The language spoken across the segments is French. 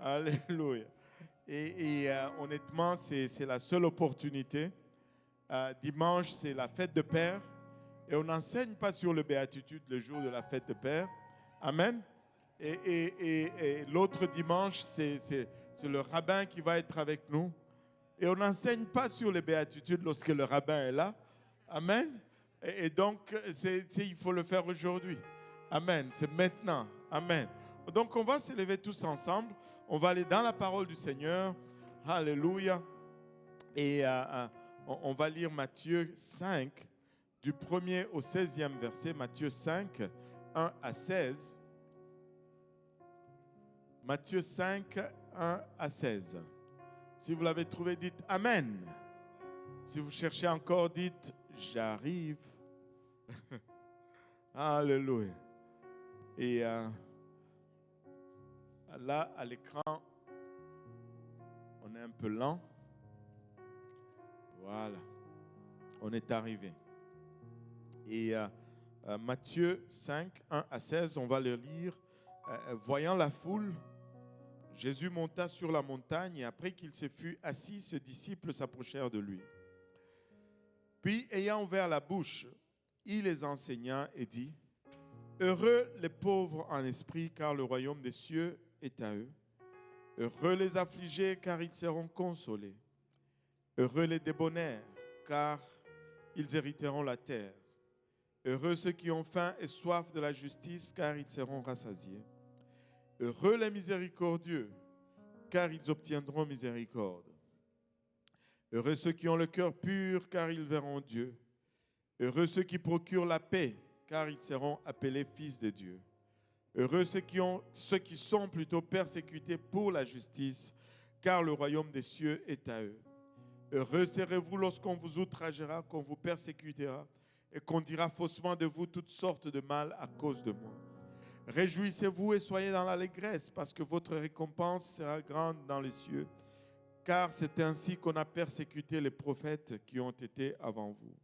Alléluia. Honnêtement, c'est la seule opportunité. Dimanche, c'est la fête de Père. Et on n'enseigne pas sur le béatitude le jour de la fête de Père. Amen. Et l'autre dimanche, c'est le rabbin qui va être avec nous. Et on n'enseigne pas sur les béatitudes lorsque le rabbin est là. Amen. Et donc, il faut le faire aujourd'hui. Amen. C'est maintenant. Amen. Donc, on va s'élever tous ensemble. On va aller dans la parole du Seigneur. Alléluia. Et on va lire Matthieu 5, du 1er au 16e verset. Matthieu 5, 1 à 16. Matthieu 5, 1 à 16. Si vous l'avez trouvé, dites Amen. Si vous cherchez encore, dites j'arrive. Alléluia. Et là, à l'écran, on est un peu lent. Voilà. On est arrivé. Et Matthieu 5, 1 à 16, on va le lire. Voyant la foule, Jésus monta sur la montagne et après qu'il se fut assis, ses disciples s'approchèrent de lui. Puis, ayant ouvert la bouche, il les enseigna et dit, « Heureux les pauvres en esprit, car le royaume des cieux est à eux. Heureux les affligés, car ils seront consolés. Heureux les débonnaires, car ils hériteront la terre. Heureux ceux qui ont faim et soif de la justice, car ils seront rassasiés. Heureux les miséricordieux, car ils obtiendront miséricorde. Heureux ceux qui ont le cœur pur, car ils verront Dieu. Heureux ceux qui procurent la paix, car ils seront appelés fils de Dieu. Heureux ceux qui sont plutôt persécutés pour la justice, car le royaume des cieux est à eux. Heureux serez-vous lorsqu'on vous outragera, qu'on vous persécutera, et qu'on dira faussement de vous toutes sortes de mal à cause de moi. Réjouissez-vous et soyez dans l'allégresse, parce que votre récompense sera grande dans les cieux, car c'est ainsi qu'on a persécuté les prophètes qui ont été avant vous.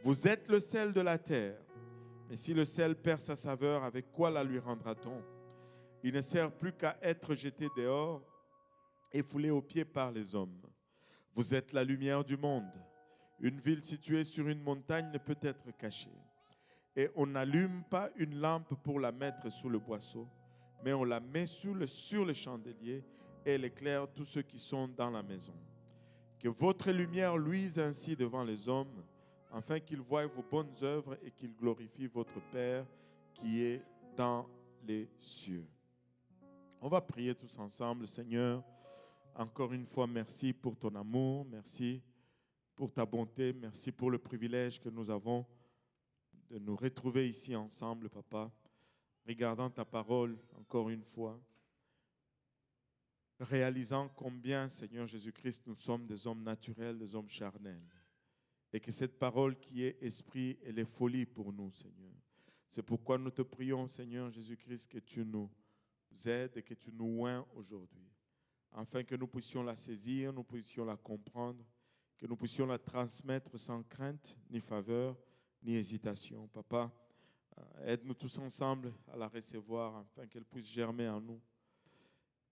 Vous êtes le sel de la terre, mais si le sel perd sa saveur, avec quoi la lui rendra-t-on? Il ne sert plus qu'à être jeté dehors et foulé aux pieds par les hommes. Vous êtes la lumière du monde. Une ville située sur une montagne ne peut être cachée. Et on n'allume pas une lampe pour la mettre sous le boisseau, mais on la met sur le chandelier et elle éclaire tous ceux qui sont dans la maison. Que votre lumière luise ainsi devant les hommes, afin qu'ils voient vos bonnes œuvres et qu'ils glorifient votre Père qui est dans les cieux. On va prier tous ensemble. Seigneur, encore une fois, merci pour ton amour, merci pour ta bonté, merci pour le privilège que nous avons de nous retrouver ici ensemble, Papa, regardant ta parole encore une fois, réalisant combien, Seigneur Jésus-Christ, nous sommes des hommes naturels, des hommes charnels, et que cette parole qui est esprit, elle est folie pour nous, Seigneur. C'est pourquoi nous te prions, Seigneur Jésus-Christ, que tu nous aides et que tu nous oins aujourd'hui, afin que nous puissions la saisir, nous puissions la comprendre, que nous puissions la transmettre sans crainte, ni faveur, ni hésitation. Papa, aide-nous tous ensemble à la recevoir, afin qu'elle puisse germer en nous,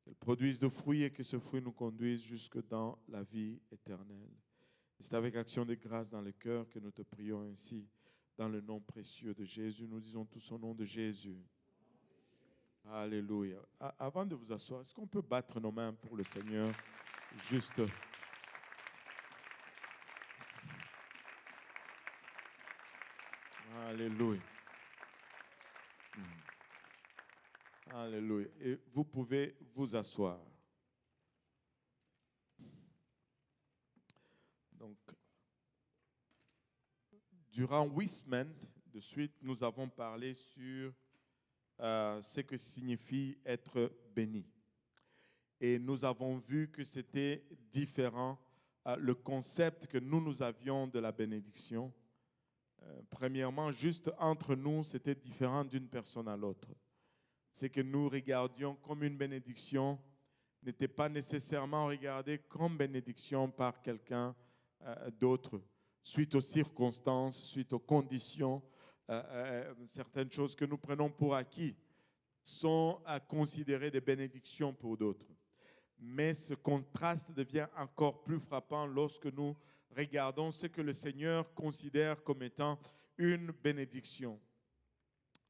qu'elle produise de fruits et que ce fruit nous conduise jusque dans la vie éternelle. C'est avec action de grâce dans le cœur que nous te prions ainsi, dans le nom précieux de Jésus. Nous disons tous au nom de Jésus. Alléluia. Avant de vous asseoir, est-ce qu'on peut battre nos mains pour le Seigneur? Juste. Alléluia. Alléluia. Et vous pouvez vous asseoir. Donc, durant 8 semaines de suite, nous avons parlé sur ce que signifie être béni. Et nous avons vu que c'était différent, le concept que nous avions de la bénédiction. Premièrement, juste entre nous, c'était différent d'une personne à l'autre. Ce que nous regardions comme une bénédiction n'était pas nécessairement regardé comme bénédiction par quelqu'un d'autre, suite aux circonstances, suite aux conditions, certaines choses que nous prenons pour acquis. sont considérées des bénédictions pour d'autres. Mais ce contraste devient encore plus frappant lorsque nous regardons ce que le Seigneur considère comme étant une bénédiction.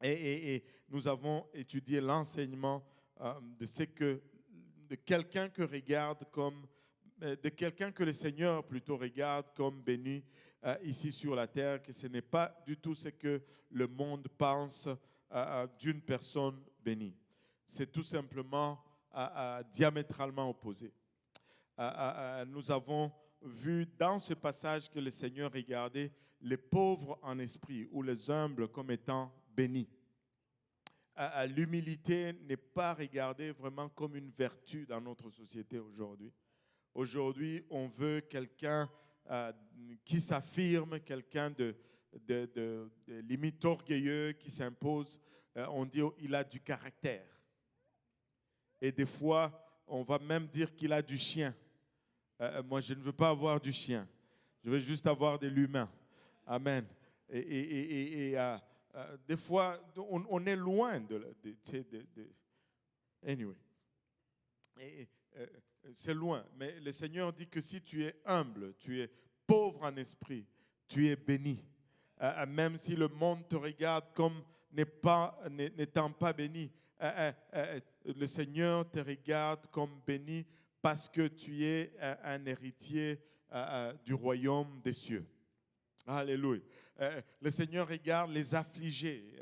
Et nous avons étudié l'enseignement de quelqu'un que de quelqu'un que le Seigneur plutôt regarde comme béni ici sur la terre, que ce n'est pas du tout ce que le monde pense d'une personne bénie. C'est tout simplement diamétralement opposé. Nous avons vu dans ce passage que le Seigneur regardait les pauvres en esprit ou les humbles comme étant bénis. L'humilité n'est pas regardée vraiment comme une vertu dans notre société aujourd'hui. Aujourd'hui, on veut quelqu'un qui s'affirme, quelqu'un de limite orgueilleux, qui s'impose. On dit qu'il a du caractère. Et des fois, on va même dire qu'il a du chien. Moi, je ne veux pas avoir du chien. Je veux juste avoir de l'humain. Amen. Des fois, on est loin anyway. C'est loin. Mais le Seigneur dit que si tu es humble, tu es pauvre en esprit, tu es béni. Même si le monde te regarde comme n'étant pas béni, le Seigneur te regarde comme béni parce que tu es un héritier du royaume des cieux. Alléluia. Le Seigneur regarde les affligés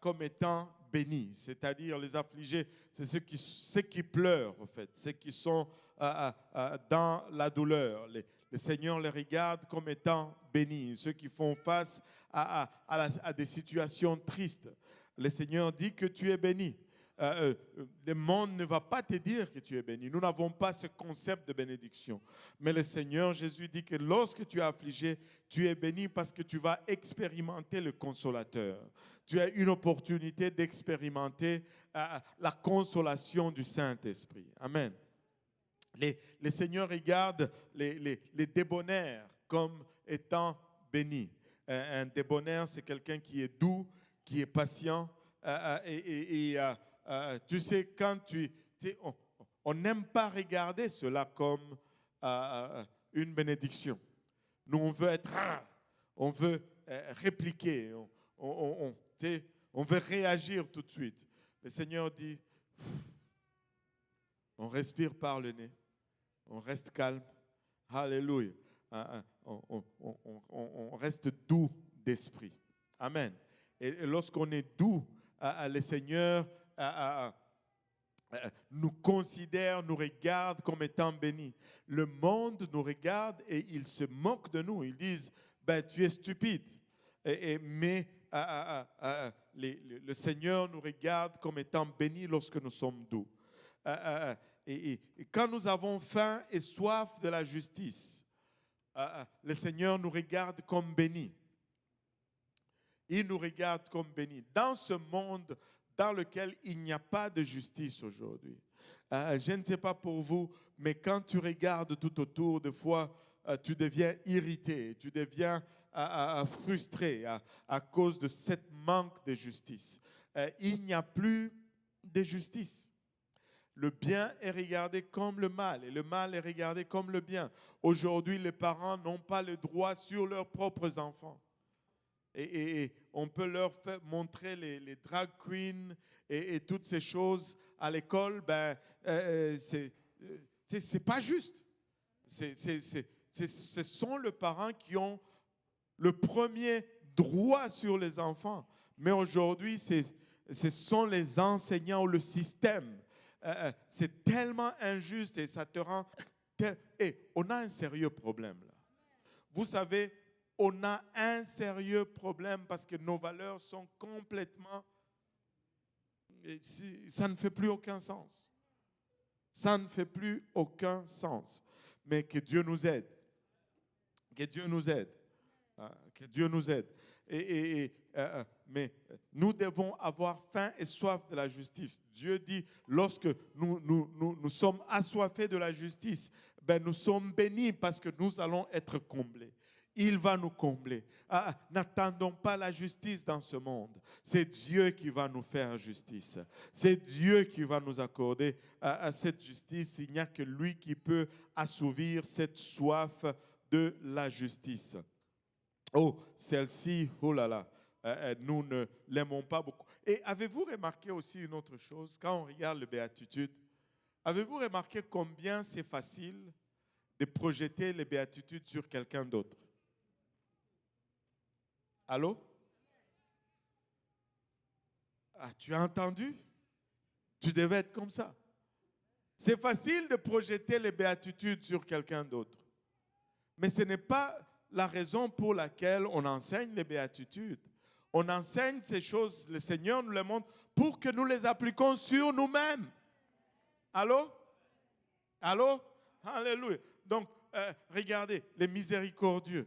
comme étant bénis, c'est-à-dire les affligés, c'est ceux qui pleurent, en fait, ceux qui sont dans la douleur. Le Seigneur les regarde comme étant bénis, ceux qui font face à des situations tristes. Le Seigneur dit que tu es béni. Le monde ne va pas te dire que tu es béni. Nous n'avons pas ce concept de bénédiction. Mais le Seigneur Jésus dit que lorsque tu es affligé, tu es béni parce que tu vas expérimenter le consolateur. Tu as une opportunité d'expérimenter la consolation du Saint-Esprit. Amen. Le Seigneur regarde les débonnaires comme étant bénis. Un débonnaire, c'est quelqu'un qui est doux, qui est patient tu sais, on n'aime pas regarder cela comme une bénédiction. Nous, on veut être rare, on veut répliquer, on veut réagir tout de suite. Le Seigneur dit, on respire par le nez, on reste calme, alléluia, on reste doux d'esprit. Amen. Et lorsqu'on est doux, le Seigneur nous considère, nous regarde comme étant bénis. Le monde nous regarde et il se moque de nous. Ils disent, tu es stupide. Mais le Seigneur nous regarde comme étant bénis lorsque nous sommes doux. Et quand nous avons faim et soif de la justice, le Seigneur nous regarde comme bénis. Il nous regarde comme bénis. Dans ce monde dans lequel il n'y a pas de justice aujourd'hui. Je ne sais pas pour vous, mais quand tu regardes tout autour, des fois, tu deviens irrité, tu deviens frustré à cause de ce manque de justice. Il n'y a plus de justice. Le bien est regardé comme le mal et le mal est regardé comme le bien. Aujourd'hui, les parents n'ont pas le droit sur leurs propres enfants. Et on peut leur montrer les drag queens et toutes ces choses à l'école, c'est pas juste. Ce sont les parents qui ont le premier droit sur les enfants. Mais aujourd'hui, ce sont les enseignants ou le système. C'est tellement injuste et ça te rend... on a un sérieux problème là. Vous savez, on a un sérieux problème parce que nos valeurs sont complètement... Ça ne fait plus aucun sens. Ça ne fait plus aucun sens. Mais que Dieu nous aide. Que Dieu nous aide. Que Dieu nous aide. Mais nous devons avoir faim et soif de la justice. Dieu dit, lorsque nous sommes assoiffés de la justice, nous sommes bénis parce que nous allons être comblés. Il va nous combler. N'attendons pas la justice dans ce monde. C'est Dieu qui va nous faire justice. C'est Dieu qui va nous accorder cette justice. Il n'y a que lui qui peut assouvir cette soif de la justice. Oh, celle-ci, oh là là, nous ne l'aimons pas beaucoup. Et avez-vous remarqué aussi une autre chose? Quand on regarde les béatitudes, avez-vous remarqué combien c'est facile de projeter les béatitudes sur quelqu'un d'autre? Allô? Tu as entendu? Tu devais être comme ça. C'est facile de projeter les béatitudes sur quelqu'un d'autre. Mais ce n'est pas la raison pour laquelle on enseigne les béatitudes. On enseigne ces choses, le Seigneur nous les montre pour que nous les appliquions sur nous-mêmes. Allô? Allô? Alléluia. Donc, regardez, les miséricordieux.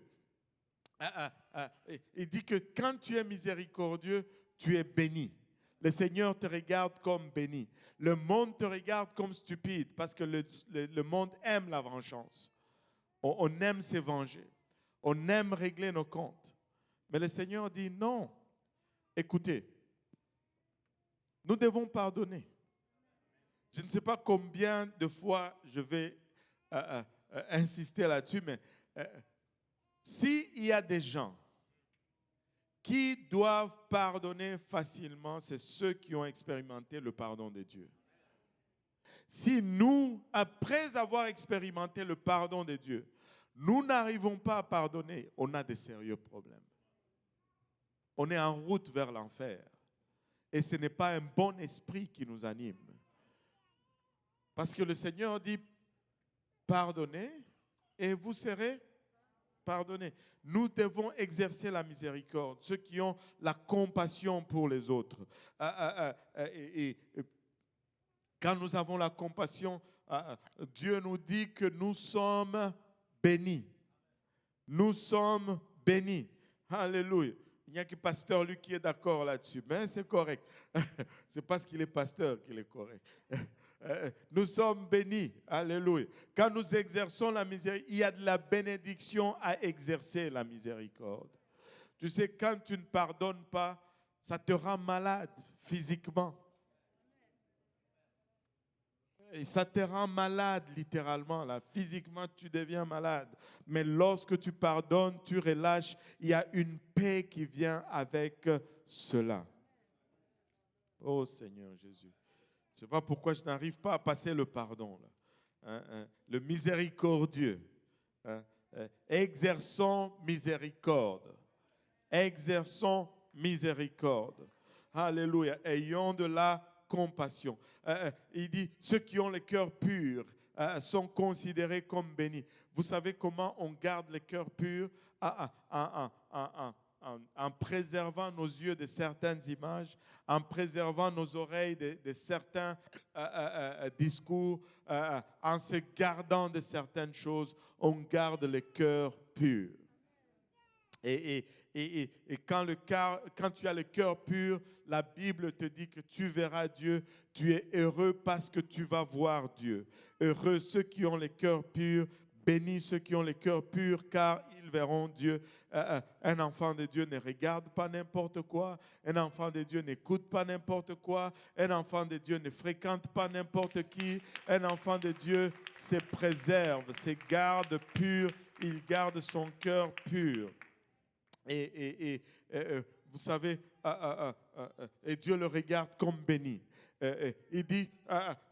Il dit que quand tu es miséricordieux, tu es béni. Le Seigneur te regarde comme béni. Le monde te regarde comme stupide parce que le monde aime la vengeance. On aime se venger. On aime régler nos comptes. Mais le Seigneur dit non. Écoutez, nous devons pardonner. Je ne sais pas combien de fois je vais insister là-dessus, mais s'il y a des gens qui doivent pardonner facilement, c'est ceux qui ont expérimenté le pardon de Dieu. Si nous, après avoir expérimenté le pardon de Dieu, nous n'arrivons pas à pardonner, on a des sérieux problèmes. On est en route vers l'enfer. Et ce n'est pas un bon esprit qui nous anime. Parce que le Seigneur dit, pardonnez et vous serez pardonnés. Nous devons exercer la miséricorde, ceux qui ont la compassion pour les autres. Quand nous avons la compassion, Dieu nous dit que nous sommes bénis. Nous sommes bénis. Alléluia. Il n'y a que pasteur Luc qui est d'accord là-dessus, mais c'est correct. C'est parce qu'il est pasteur qu'il est correct. Nous sommes bénis. Alléluia. Quand nous exerçons la miséricorde, il y a de la bénédiction à exercer la miséricorde. Tu sais, quand tu ne pardonnes pas, ça te rend malade physiquement. Et ça te rend malade littéralement. Là. Physiquement, tu deviens malade. Mais lorsque tu pardonnes, tu relâches, il y a une paix qui vient avec cela. Oh Seigneur Jésus. Je ne sais pas pourquoi je n'arrive pas à passer le pardon. Là. Le miséricordieux. Exerçons miséricorde. Exerçons miséricorde. Alléluia. Ayons de la compassion. Il dit, ceux qui ont le cœur pur sont considérés comme bénis. Vous savez comment on garde le cœur pur? En préservant nos yeux de certaines images, en préservant nos oreilles de certains discours, en se gardant de certaines choses, on garde le cœur pur. Et quand tu as le cœur pur, la Bible te dit que tu verras Dieu. Tu es heureux parce que tu vas voir Dieu. Heureux ceux qui ont le cœur pur, bénis ceux qui ont le cœur pur, car ils verront Dieu. Un enfant de Dieu ne regarde pas n'importe quoi. Un enfant de Dieu n'écoute pas n'importe quoi. Un enfant de Dieu ne fréquente pas n'importe qui. Un enfant de Dieu se préserve, se garde pur. Il garde son cœur pur. Et vous savez, et Dieu le regarde comme béni. Il dit,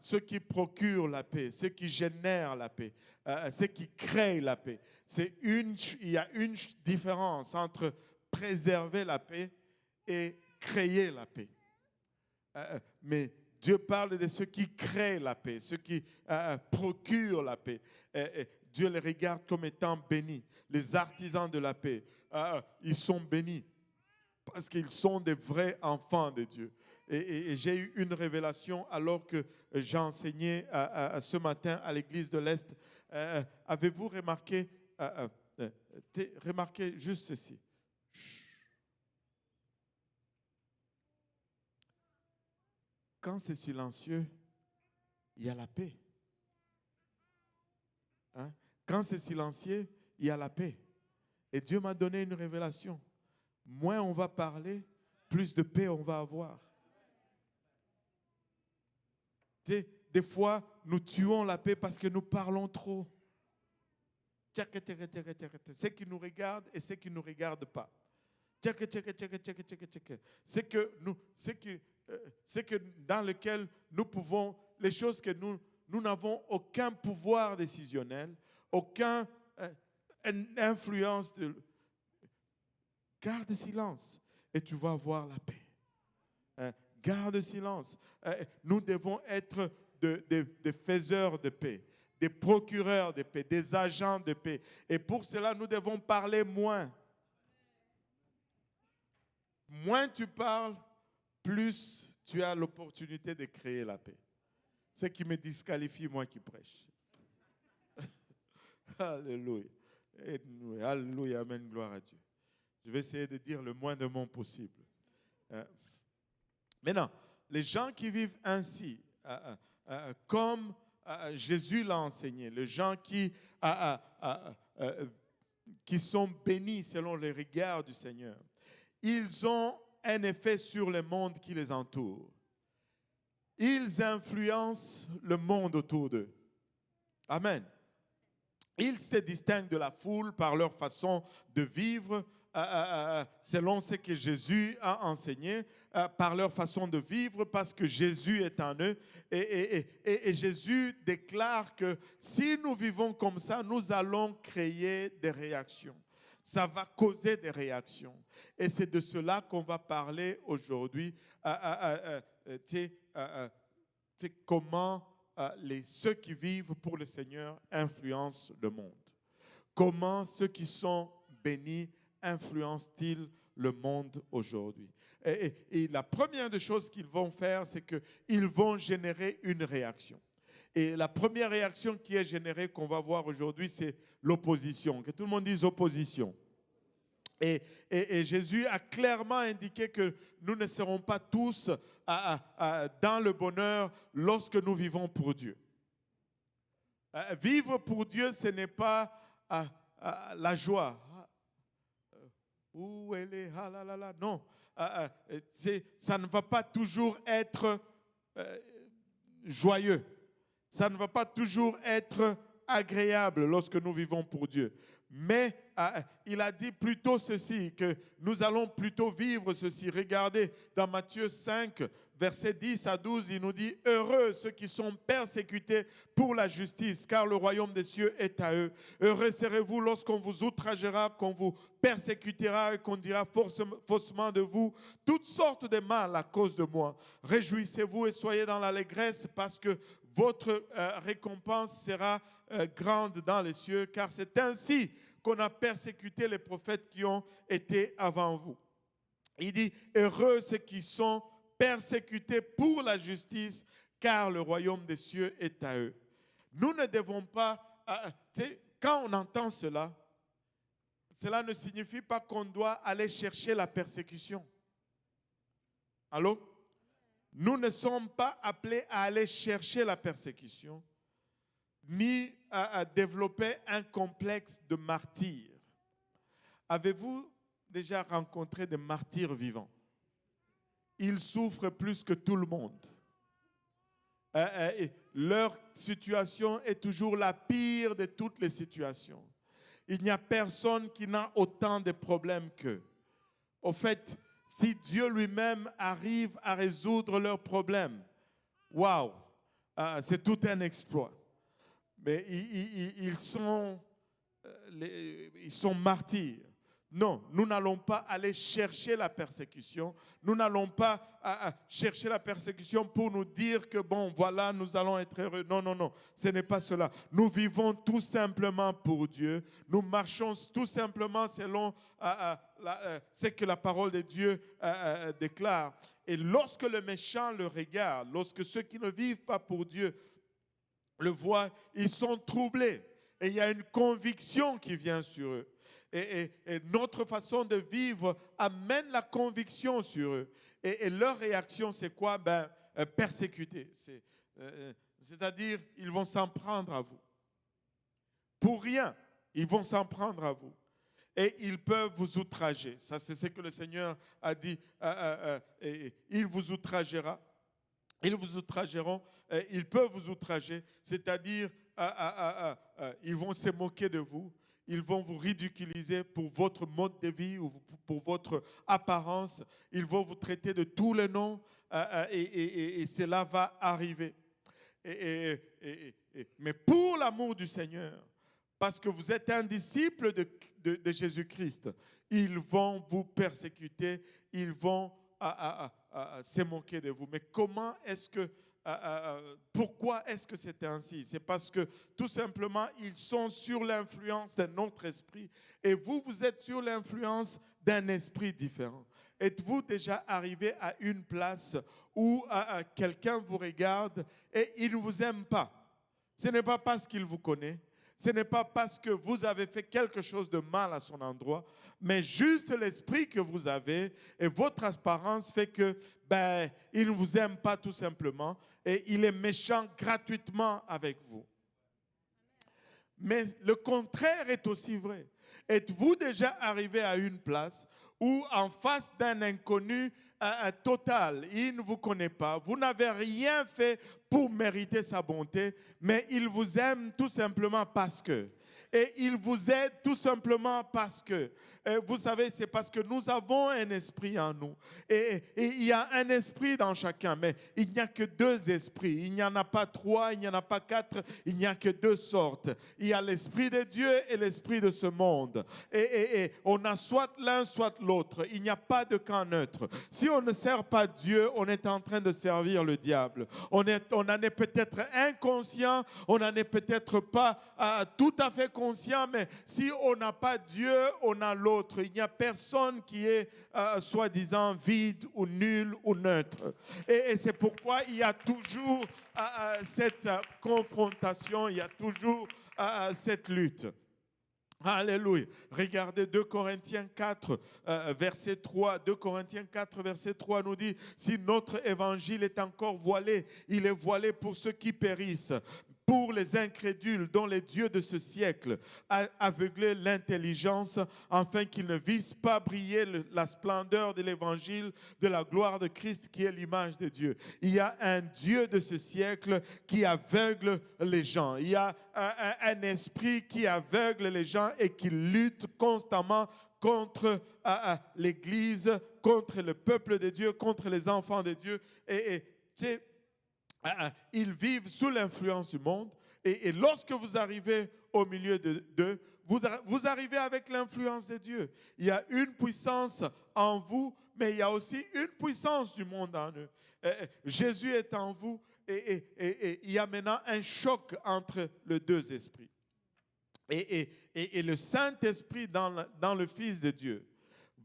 ceux qui procurent la paix, ceux qui génèrent la paix, ceux qui créent la paix. Il y a une différence entre préserver la paix et créer la paix. Mais Dieu parle de ceux qui créent la paix, ceux qui procurent la paix. Dieu les regarde comme étant bénis. Les artisans de la paix, ils sont bénis parce qu'ils sont des vrais enfants de Dieu. Et j'ai eu une révélation alors que j'enseignais ce matin à l'église de l'Est. Avez-vous remarqué, remarquez juste ceci. Quand c'est silencieux, il y a la paix. Hein? Quand c'est silencieux, il y a la paix. Et Dieu m'a donné une révélation. Moins on va parler, plus de paix on va avoir. Tu sais, des fois, nous tuons la paix parce que nous parlons trop. Ce qui nous regarde et ce qui ne nous regarde pas. C'est que dans lequel nous pouvons, les choses que nous n'avons aucun pouvoir décisionnel, aucune influence. Garde silence et tu vas avoir la paix. Garde silence. Nous devons être des faiseurs de paix, des procureurs de paix, des agents de paix. Et pour cela, nous devons parler moins. Moins tu parles, plus tu as l'opportunité de créer la paix. Ce qui me disqualifie, moi qui prêche. Alléluia. Alléluia, amen, gloire à Dieu. Je vais essayer de dire le moins de monde possible. Maintenant, les gens qui vivent ainsi, comme Jésus l'a enseigné, les gens qui sont bénis selon les regards du Seigneur, ils ont un effet sur le monde qui les entoure. Ils influencent le monde autour d'eux. Amen. Ils se distinguent de la foule par leur façon de vivre, selon ce que Jésus a enseigné, par leur façon de vivre, parce que Jésus est en eux. Et Jésus déclare que si nous vivons comme ça, nous allons créer des réactions. Ça va causer des réactions. Et c'est de cela qu'on va parler aujourd'hui. Comment ceux qui vivent pour le Seigneur influencent le monde. Comment ceux qui sont bénis influencent-ils le monde aujourd'hui. Et la première des choses qu'ils vont faire, c'est qu'ils vont générer une réaction. Et la première réaction qui est générée, qu'on va voir aujourd'hui, c'est l'opposition. Que tout le monde dise opposition. Et Jésus a clairement indiqué que nous ne serons pas tous dans le bonheur lorsque nous vivons pour Dieu. Vivre pour Dieu, ce n'est pas la joie. Où elle est? Ah là là là. Non, ça ne va pas toujours être joyeux. Ça ne va pas toujours être agréable lorsque nous vivons pour Dieu. Mais il a dit plutôt ceci, que nous allons plutôt vivre ceci. Regardez, dans Matthieu 5, versets 10 à 12, il nous dit « Heureux ceux qui sont persécutés pour la justice, car le royaume des cieux est à eux. Heureux serez-vous lorsqu'on vous outragera, qu'on vous persécutera et qu'on dira faussement de vous toutes sortes de mal à cause de moi. Réjouissez-vous et soyez dans l'allégresse parce que votre récompense sera grande dans les cieux, car c'est ainsi qu'on a persécuté les prophètes qui ont été avant vous. » Il dit, heureux ceux qui sont persécutés pour la justice, car le royaume des cieux est à eux. Nous ne devons pas, quand on entend cela, cela ne signifie pas qu'on doit aller chercher la persécution. Allô? Nous ne sommes pas appelés à aller chercher la persécution, ni à développer un complexe de martyr. Avez-vous déjà rencontré des martyrs vivants? Ils souffrent plus que tout le monde. Leur situation est toujours la pire de toutes les situations. Il n'y a personne qui n'a autant de problèmes qu'eux. Au fait, si Dieu lui-même arrive à résoudre leurs problèmes, waouh, c'est tout un exploit. Mais ils sont martyrs. Non, nous n'allons pas aller chercher la persécution. Nous n'allons pas chercher la persécution pour nous dire que bon, voilà, nous allons être heureux. Non, non, non, ce n'est pas cela. Nous vivons tout simplement pour Dieu. Nous marchons tout simplement selon ce que la parole de Dieu déclare. Et lorsque le méchant le regarde, lorsque ceux qui ne vivent pas pour Dieu le voient, ils sont troublés. Et il y a une conviction qui vient sur eux. Et notre façon de vivre amène la conviction sur eux. Et leur réaction, c'est quoi? Persécuter. C'est-à-dire, ils vont s'en prendre à vous. Pour rien, ils vont s'en prendre à vous. et ils peuvent vous outrager. Ça, c'est ce que le Seigneur a dit. Il vous outragera. Ils vous outrageront. Ils peuvent vous outrager. C'est-à-dire, ils vont se moquer de vous. Ils vont vous ridiculiser pour votre mode de vie ou pour votre apparence. Ils vont vous traiter de tous les noms et cela va arriver. Mais pour l'amour du Seigneur, parce que vous êtes un disciple de Jésus-Christ, ils vont vous persécuter, ils vont se moquer de vous. Mais comment est-ce que pourquoi est-ce que c'est ainsi? C'est parce que tout simplement, ils sont sur l'influence d'un autre esprit et vous, vous êtes sur l'influence d'un esprit différent. Êtes-vous déjà arrivé à une place où quelqu'un vous regarde et il ne vous aime pas? Ce n'est pas parce qu'il vous connaît, ce n'est pas parce que vous avez fait quelque chose de mal à son endroit, mais juste l'esprit que vous avez et votre apparence fait que il ne vous aime pas tout simplement et il est méchant gratuitement avec vous. Mais le contraire est aussi vrai. Êtes-vous déjà arrivé à une place où en face d'un inconnu total, il ne vous connaît pas, vous n'avez rien fait pour mériter sa bonté, mais il vous aime tout simplement parce que. Et il vous aide tout simplement parce que. Vous savez, c'est parce que nous avons un esprit en nous. Et il y a un esprit dans chacun, mais il n'y a que deux esprits. Il n'y en a pas trois, il n'y en a pas quatre, il n'y a que deux sortes. Il y a l'esprit de Dieu et l'esprit de ce monde. Et on a soit l'un, soit l'autre. Il n'y a pas de camp neutre. Si on ne sert pas Dieu, on est en train de servir le diable. On en est peut-être inconscient, on n'en est peut-être pas tout à fait conscient, mais si on n'a pas Dieu, on a l'autre. Il n'y a personne qui est soi-disant vide ou nul ou neutre. Et c'est pourquoi il y a toujours cette confrontation, il y a toujours cette lutte. Alléluia. Regardez 2 Corinthiens 4, verset 3. 2 Corinthiens 4, verset 3 nous dit, si notre évangile est encore voilé, il est voilé pour ceux qui périssent, pour les incrédules dont les dieux de ce siècle a aveuglé l'intelligence afin qu'ils ne vissent pas briller la splendeur de l'évangile de la gloire de Christ qui est l'image de Dieu. Il y a un Dieu de ce siècle qui aveugle les gens. Il y a un esprit qui aveugle les gens et qui lutte constamment contre l'Église, contre le peuple de Dieu, contre les enfants de Dieu. Et tu sais, ils vivent sous l'influence du monde et lorsque vous arrivez au milieu d'eux, vous arrivez avec l'influence de Dieu. Il y a une puissance en vous, mais il y a aussi une puissance du monde en eux. Jésus est en vous et il y a maintenant un choc entre les deux esprits. Et le Saint-Esprit dans le Fils de Dieu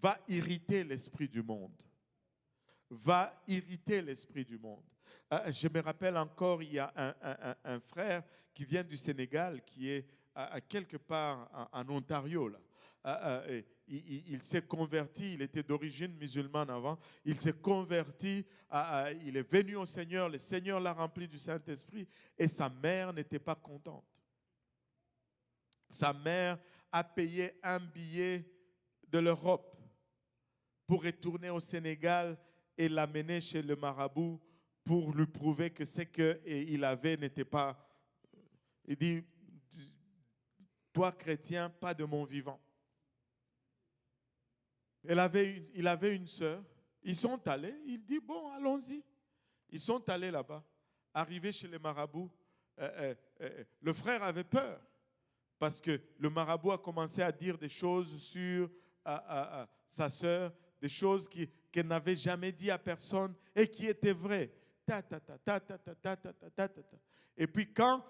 va irriter l'esprit du monde. Va irriter l'esprit du monde. Je me rappelle encore, il y a un frère qui vient du Sénégal, qui est quelque part en Ontario. Là. Il s'est converti, il était d'origine musulmane avant, il s'est converti, il est venu au Seigneur, le Seigneur l'a rempli du Saint-Esprit et sa mère n'était pas contente. Sa mère a payé un billet de l'Europe pour retourner au Sénégal et l'amener chez le marabout pour lui prouver que ce qu'il avait n'était pas... Il dit, toi chrétien, pas de mon vivant. Il avait une sœur. Ils sont allés. Il dit, bon, allons-y. Ils sont allés là-bas. Arrivés chez le marabout, le frère avait peur parce que le marabout a commencé à dire des choses sur sa sœur, des choses qu'elle n'avait jamais dit à personne et qui étaient vraies. Et puis quand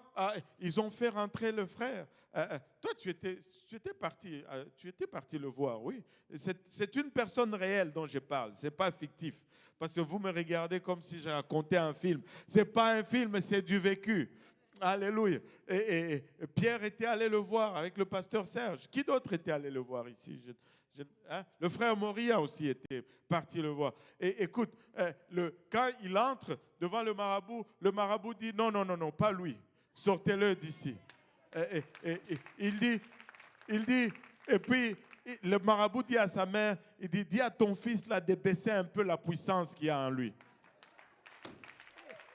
ils ont fait rentrer le frère, toi tu étais parti le voir, oui. C'est une personne réelle dont je parle, ce n'est pas fictif. Parce que vous me regardez comme si je racontais un film. Ce n'est pas un film, c'est du vécu. Alléluia. Et Pierre était allé le voir avec le pasteur Serge. Qui d'autre était allé le voir ici? Le frère Moria aussi était parti le voir. Et écoute, quand il entre devant le marabout dit non, pas lui. Sortez-le d'ici. Il dit, et puis le marabout dit à sa mère, il dit, dis à ton fils là de baisser un peu la puissance qu'il y a en lui.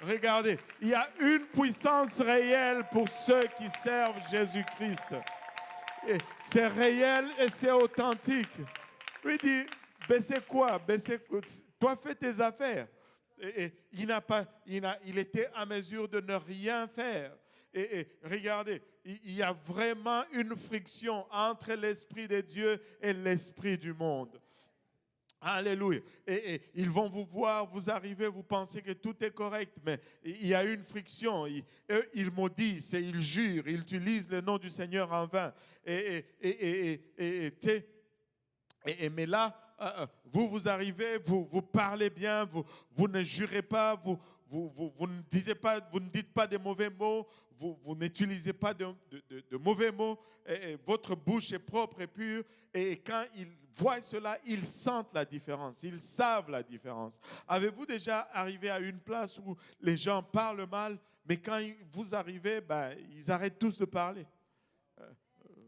Regardez, il y a une puissance réelle pour ceux qui servent Jésus-Christ. Et c'est réel et c'est authentique. Il dit, baissez quoi? Toi, fais tes affaires. Et il était à mesure de ne rien faire. Et regardez, il y a vraiment une friction entre l'Esprit de Dieu et l'Esprit du monde. Alléluia. Et ils vont vous voir, vous arrivez, vous pensez que tout est correct, mais il y a une friction. Ils maudissent et ils jurent, ils utilisent le nom du Seigneur en vain. Mais là, vous arrivez, vous parlez bien, vous ne jurez pas, vous ne dites pas de mauvais mots, vous n'utilisez pas de mauvais mots, et votre bouche est propre et pure. Et quand ils voient cela, ils sentent la différence, ils savent la différence. Avez-vous déjà arrivé à une place où les gens parlent mal, mais quand vous arrivez, ils arrêtent tous de parler?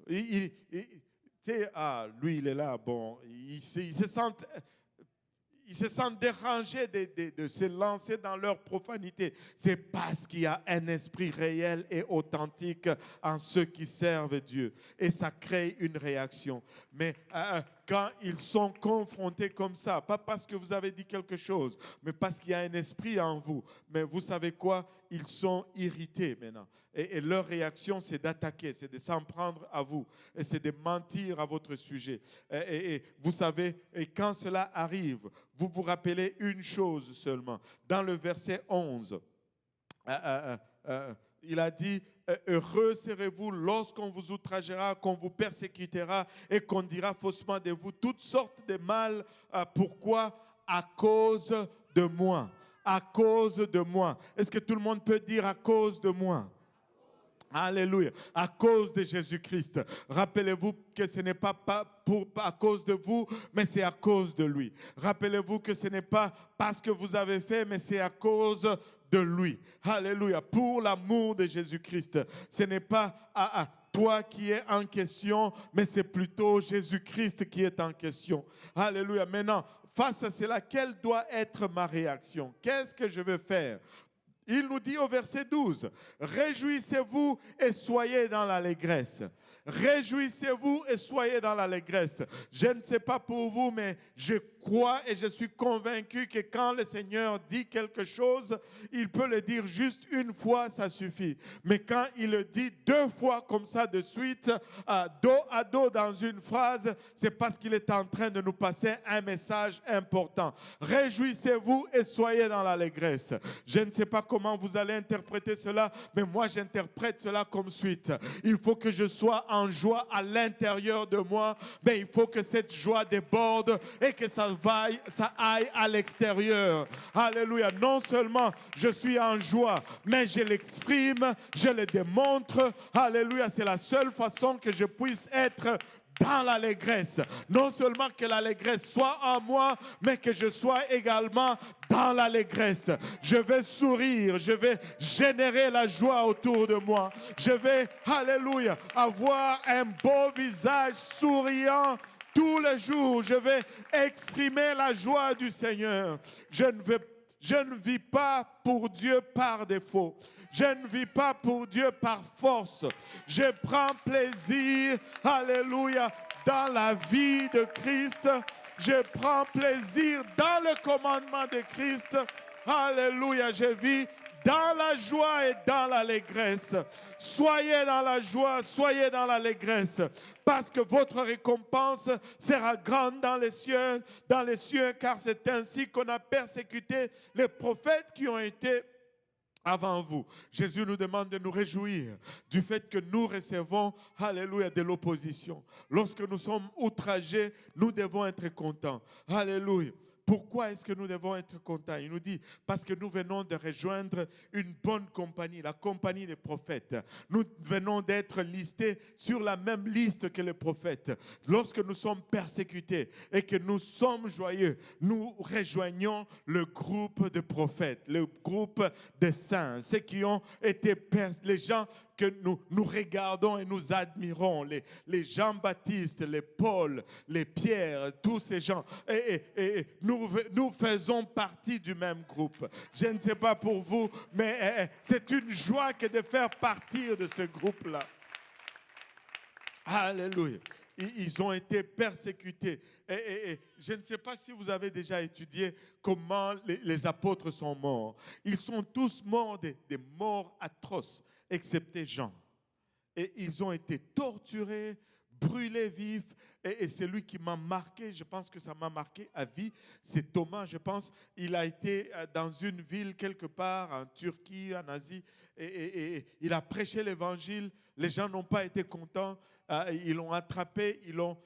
Lui, il est là, bon, ils se sentent dérangés de se lancer dans leur profanité. C'est parce qu'il y a un esprit réel et authentique en ceux qui servent Dieu. Et ça crée une réaction. Mais quand ils sont confrontés comme ça, pas parce que vous avez dit quelque chose, mais parce qu'il y a un esprit en vous. Mais vous savez quoi? Ils sont irrités maintenant. Et leur réaction, c'est d'attaquer, c'est de s'en prendre à vous. Et c'est de mentir à votre sujet. Et vous savez, et quand cela arrive, vous vous rappelez une chose seulement. Dans le verset 11, il a dit, heureux serez-vous lorsqu'on vous outragera, qu'on vous persécutera et qu'on dira faussement de vous toutes sortes de mal. Pourquoi? À cause de moi. À cause de moi. Est-ce que tout le monde peut dire à cause de moi? Alléluia. À cause de Jésus-Christ. Rappelez-vous que ce n'est pas à cause de vous, mais c'est à cause de lui. Rappelez-vous que ce n'est pas parce que vous avez fait, mais c'est à cause de lui. Alléluia. Pour l'amour de Jésus-Christ. Ce n'est pas toi qui es en question, mais c'est plutôt Jésus-Christ qui est en question. Alléluia. Maintenant, face à cela, quelle doit être ma réaction? Qu'est-ce que je veux faire? Il nous dit au verset 12, « Réjouissez-vous et soyez dans l'allégresse. » Réjouissez-vous et soyez dans l'allégresse. Je ne sais pas pour vous, mais je crois et je suis convaincu que quand le Seigneur dit quelque chose, il peut le dire juste une fois, ça suffit. Mais quand il le dit deux fois comme ça de suite, dos à dos dans une phrase, c'est parce qu'il est en train de nous passer un message important. Réjouissez-vous et soyez dans l'allégresse. Je ne sais pas comment vous allez interpréter cela, mais moi j'interprète cela comme suite. Il faut que je sois en joie à l'intérieur de moi, mais il faut que cette joie déborde et que ça aille à l'extérieur. Alléluia. Non seulement je suis en joie, mais je l'exprime, je le démontre. Alléluia. C'est la seule façon que je puisse être dans l'allégresse. Non seulement que l'allégresse soit en moi, mais que je sois également dans l'allégresse. Je vais sourire, je vais générer la joie autour de moi. Je vais, alléluia, avoir un beau visage souriant tous les jours. Je vais exprimer la joie du Seigneur. Je ne vis pas pour Dieu par défaut. Je ne vis pas pour Dieu par force. Je prends plaisir, alléluia, dans la vie de Christ. Je prends plaisir dans le commandement de Christ. Alléluia, je vis dans la joie et dans l'allégresse. Soyez dans la joie, soyez dans l'allégresse, parce que votre récompense sera grande dans les cieux, car c'est ainsi qu'on a persécuté les prophètes qui ont été avant vous. Jésus nous demande de nous réjouir du fait que nous recevons, alléluia, de l'opposition. Lorsque nous sommes outragés, nous devons être contents. Alléluia. Pourquoi est-ce que nous devons être contents? Il nous dit, parce que nous venons de rejoindre une bonne compagnie, la compagnie des prophètes. Nous venons d'être listés sur la même liste que les prophètes. Lorsque nous sommes persécutés et que nous sommes joyeux, nous rejoignons le groupe de prophètes, le groupe de saints, ceux qui ont été les gens que nous regardons et nous admirons, les Jean-Baptiste, les Paul, les Pierre, tous ces gens. Et nous faisons partie du même groupe. Je ne sais pas pour vous, mais c'est une joie que de faire partie de ce groupe-là. Alléluia. Ils ont été persécutés. Et je ne sais pas si vous avez déjà étudié comment les apôtres sont morts. Ils sont tous morts des morts atroces, excepté Jean. Et ils ont été torturés, brûlés vifs. Et celui qui m'a marqué, je pense que ça m'a marqué à vie, c'est Thomas, je pense. Il a été dans une ville quelque part, en Turquie, en Asie, et il a prêché l'évangile. Les gens n'ont pas été contents. Ils l'ont attrapé, ils l'ont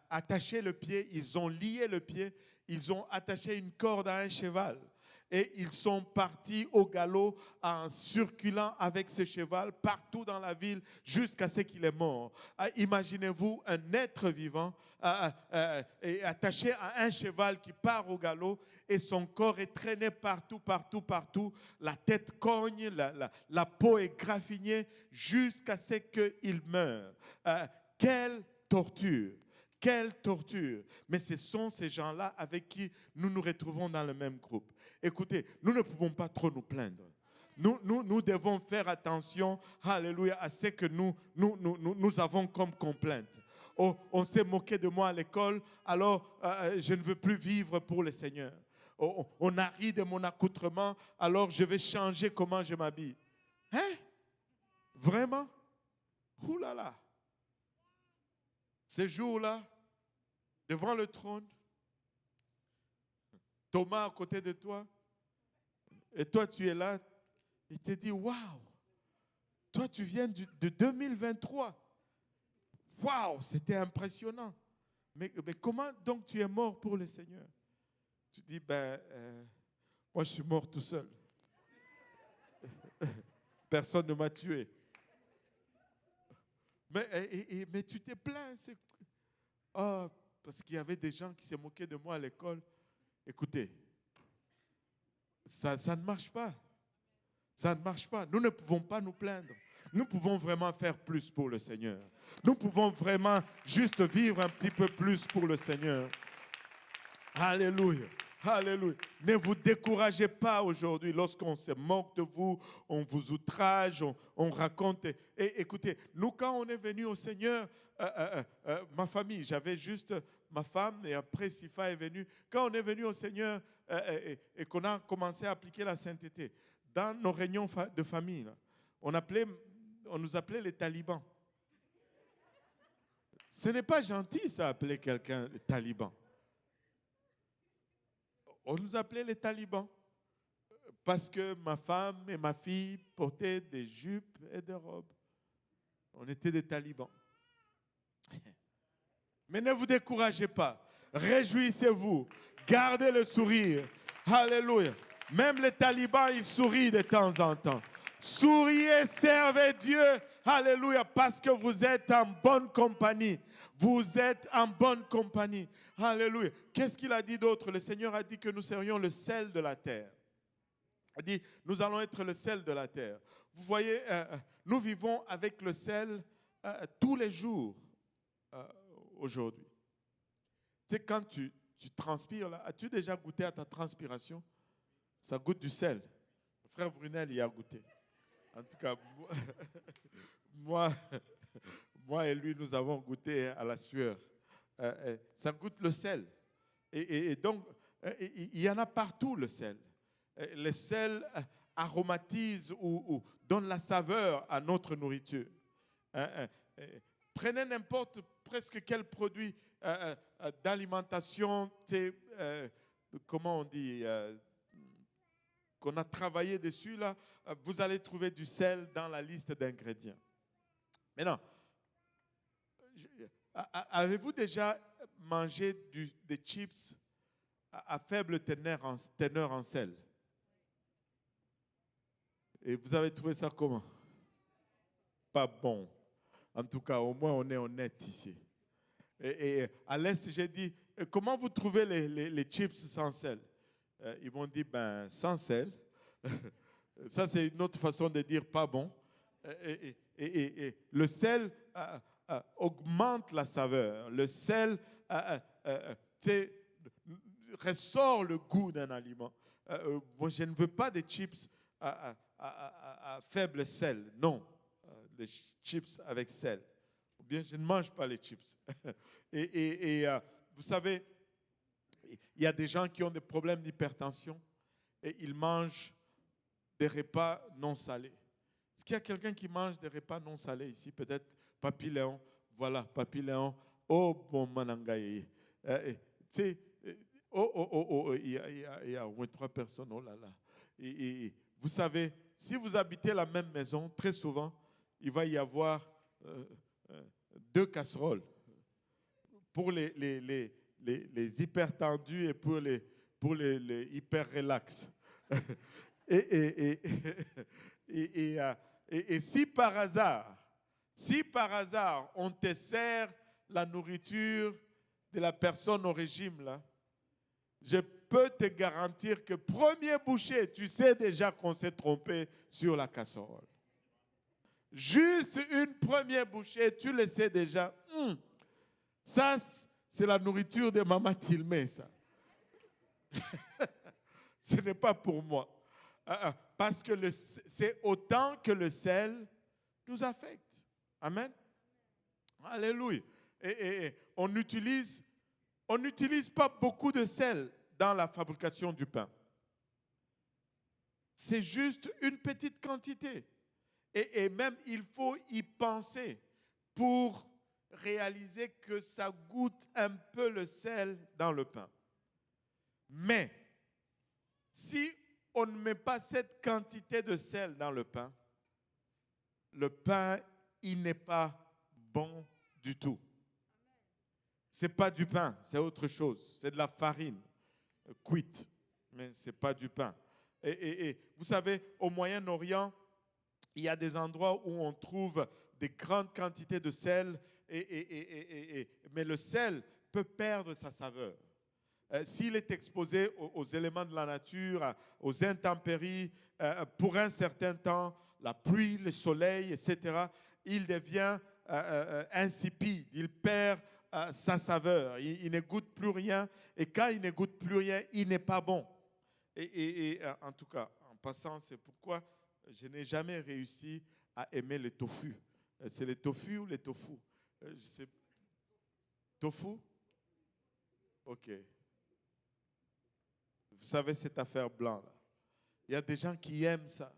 attaché le pied, ils ont lié le pied, ils ont attaché une corde à un cheval. Et ils sont partis au galop en circulant avec ce cheval partout dans la ville jusqu'à ce qu'il est mort. Imaginez-vous un être vivant attaché à un cheval qui part au galop et son corps est traîné partout. La tête cogne, la peau est graffinée jusqu'à ce qu'il meure. Quelle torture! Quelle torture! Mais ce sont ces gens-là avec qui nous nous retrouvons dans le même groupe. Écoutez, nous ne pouvons pas trop nous plaindre. Nous devons faire attention, alléluia, à ce que nous avons comme complainte. Oh, on s'est moqué de moi à l'école, alors je ne veux plus vivre pour le Seigneur. Oh, on a ri de mon accoutrement, alors je vais changer comment je m'habille. Hein? Vraiment? Ouh là là! Ces jours-là, devant le trône, Thomas à côté de toi, et toi tu es là, il te dit, waouh, toi tu viens de 2023. Waouh, c'était impressionnant. Mais comment donc tu es mort pour le Seigneur? Tu dis, moi je suis mort tout seul. Personne ne m'a tué. Mais tu t'es plaint. Oh, parce qu'il y avait des gens qui se moquaient de moi à l'école. Écoutez, ça ne marche pas. Ça ne marche pas. Nous ne pouvons pas nous plaindre. Nous pouvons vraiment faire plus pour le Seigneur. Nous pouvons vraiment juste vivre un petit peu plus pour le Seigneur. Alléluia. Alléluia. Ne vous découragez pas aujourd'hui lorsqu'on se moque de vous, on vous outrage, on raconte. Et écoutez, nous quand on est venu au Seigneur, ma famille, j'avais juste ma femme et après Sifa est venue. Quand on est venu au Seigneur et qu'on a commencé à appliquer la sainteté, dans nos réunions de famille, là, on nous appelait les talibans. Ce n'est pas gentil ça, appeler quelqu'un les talibans. On nous appelait les talibans parce que ma femme et ma fille portaient des jupes et des robes. On était des talibans. Mais ne vous découragez pas. Réjouissez-vous. Gardez le sourire. Alléluia. Même les talibans, ils sourient de temps en temps. Souriez, servez Dieu. Alléluia. Parce que vous êtes en bonne compagnie. Vous êtes en bonne compagnie. Alléluia. Qu'est-ce qu'il a dit d'autre? Le Seigneur a dit que nous serions le sel de la terre. Il a dit, nous allons être le sel de la terre. Vous voyez, nous vivons avec le sel tous les jours aujourd'hui. Tu sais, quand tu transpires, là, as-tu déjà goûté à ta transpiration? Ça goûte du sel. Le frère Brunel y a goûté. En tout cas, moi et lui, nous avons goûté à la sueur. Ça goûte le sel. Et donc, il y en a partout, le sel. Le sel aromatise ou donne la saveur à notre nourriture. Prenez n'importe presque quel produit d'alimentation, comment on dit, qu'on a travaillé dessus, là, vous allez trouver du sel dans la liste d'ingrédients. Maintenant, avez-vous déjà mangé des chips à faible teneur en sel? Et vous avez trouvé ça comment? Pas bon. En tout cas, au moins on est honnête ici. Et à l'Est, j'ai dit, comment vous trouvez les chips sans sel? Ils m'ont dit, sans sel. Ça, c'est une autre façon de dire pas bon. Et le sel augmente la saveur. Le sel ressort le goût d'un aliment. Moi, je ne veux pas des chips à faible sel. Non, les chips avec sel. Ou bien, je ne mange pas les chips. Vous savez, il y a des gens qui ont des problèmes d'hypertension et ils mangent des repas non salés. Est-ce qu'il y a quelqu'un qui mange des repas non salés ici? Peut-être Papy Léon. Voilà, Papy Léon. Oh, bon manangaye. Tu sais, il y a au moins 3 personnes. Oh là là. Vous savez, si vous habitez la même maison, très souvent, il va y avoir 2 casseroles pour les hyper tendus et pour les hyper relax. Et si par hasard, on te sert la nourriture de la personne au régime, là, je peux te garantir que premier bouchée, tu sais déjà qu'on s'est trompé sur la casserole. Juste une première bouchée, tu le sais déjà. Ça, c'est la nourriture de Maman Tilmé, ça. Ce n'est pas pour moi. Parce que c'est autant que le sel nous affecte. Amen. Alléluia. Et on n'utilise pas beaucoup de sel dans la fabrication du pain. C'est juste une petite quantité. Et même, il faut y penser pour réaliser que ça goûte un peu le sel dans le pain. Mais, si on ne met pas cette quantité de sel dans le pain, il n'est pas bon du tout. Ce n'est pas du pain, c'est autre chose. C'est de la farine cuite, mais ce n'est pas du pain. Et vous savez, au Moyen-Orient, il y a des endroits où on trouve des grandes quantités de sel, mais le sel peut perdre sa saveur. S'il est exposé aux éléments de la nature, aux intempéries, pour un certain temps, la pluie, le soleil, etc., il devient insipide, il perd sa saveur, il ne goûte plus rien, et quand il ne goûte plus rien, il n'est pas bon. En tout cas, en passant, c'est pourquoi je n'ai jamais réussi à aimer le tofu. C'est le tofu ou le tofu? Je sais. Tofu? Ok. Vous savez cette affaire blanc là. Il y a des gens qui aiment ça.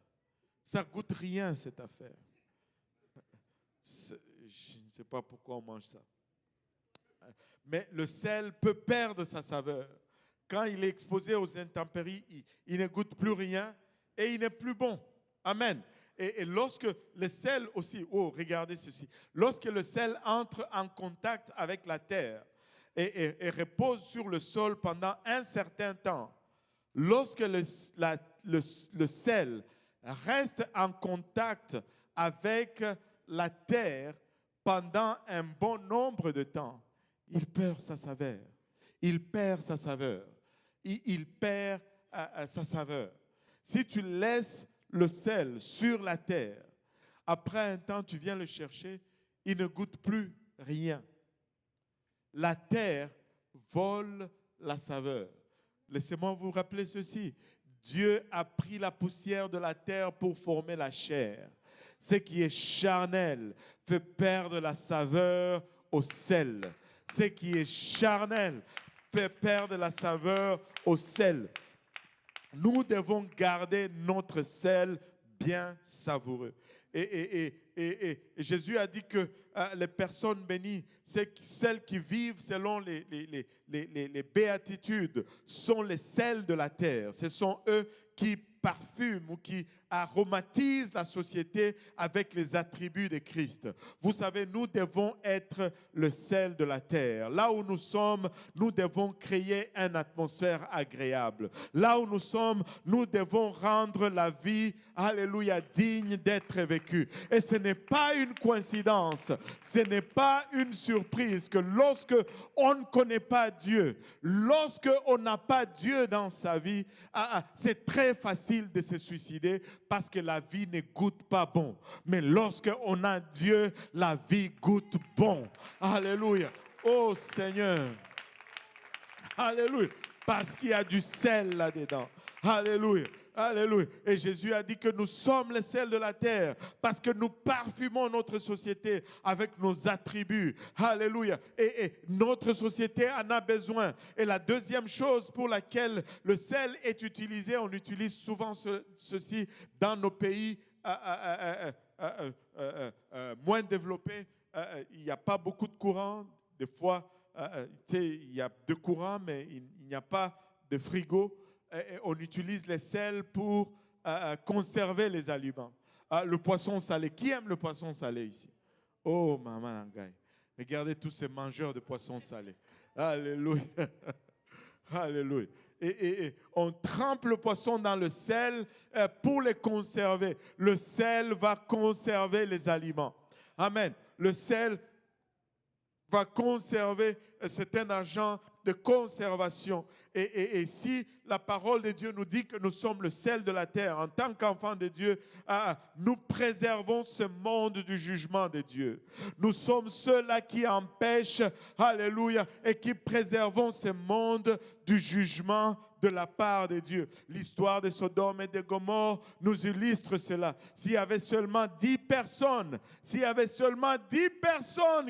Ça goûte rien cette affaire. Je ne sais pas pourquoi on mange ça. Mais le sel peut perdre sa saveur. Quand il est exposé aux intempéries, il ne goûte plus rien et il n'est plus bon. Amen. Et lorsque le sel aussi, regardez ceci, lorsque le sel entre en contact avec la terre et repose sur le sol pendant un certain temps, lorsque le sel reste en contact avec la terre pendant un bon nombre de temps, il perd sa saveur. Il perd sa saveur. Il perd sa saveur. Si tu laisses le sel sur la terre, après un temps, tu viens le chercher, il ne goûte plus rien. La terre vole la saveur. Laissez-moi vous rappeler ceci. Dieu a pris la poussière de la terre pour former la chair. Ce qui est charnel fait perdre la saveur au sel. Ce qui est charnel fait perdre la saveur au sel. Nous devons garder notre sel bien savoureux. Et Jésus a dit que les personnes bénies, celles qui vivent selon les béatitudes, sont les sels de la terre. Ce sont eux qui parfument ou qui aromatisent la société avec les attributs de Christ. Vous savez, nous devons être le sel de la terre. Là où nous sommes, nous devons créer une atmosphère agréable. Là où nous sommes, nous devons rendre la vie, alléluia, digne d'être vécue. Et ce n'est pas une coïncidence, ce n'est pas une surprise que lorsque on ne connaît pas Dieu, lorsque on n'a pas Dieu dans sa vie, c'est très facile facile de se suicider parce que la vie ne goûte pas bon. Mais lorsqu'on a Dieu, la vie goûte bon. Alléluia. Oh Seigneur. Alléluia. Parce qu'il y a du sel là-dedans. Alléluia. Alléluia. Et Jésus a dit que nous sommes le sel de la terre parce que nous parfumons notre société avec nos attributs. Alléluia. Et notre société en a besoin. Et la deuxième chose pour laquelle le sel est utilisé, on utilise souvent ceci dans nos pays moins développés. Il n'y a pas beaucoup de courant. Des fois, il y a de courant, mais il n'y a pas de frigo. On utilise les sels pour conserver les aliments. Le poisson salé. Qui aime le poisson salé ici? Oh, maman Nangaï. Regardez tous ces mangeurs de poissons salés. Alléluia. Alléluia. Et on trempe le poisson dans le sel pour les conserver. Le sel va conserver les aliments. Amen. Le sel va conserver, c'est un agent de conservation. Et si la parole de Dieu nous dit que nous sommes le sel de la terre, en tant qu'enfants de Dieu, nous préservons ce monde du jugement de Dieu. Nous sommes ceux-là qui empêchent, alléluia, et qui préservons ce monde du jugement de la part de Dieu. L'histoire de Sodome et de Gomorrhe nous illustre cela. S'il y avait seulement 10 personnes,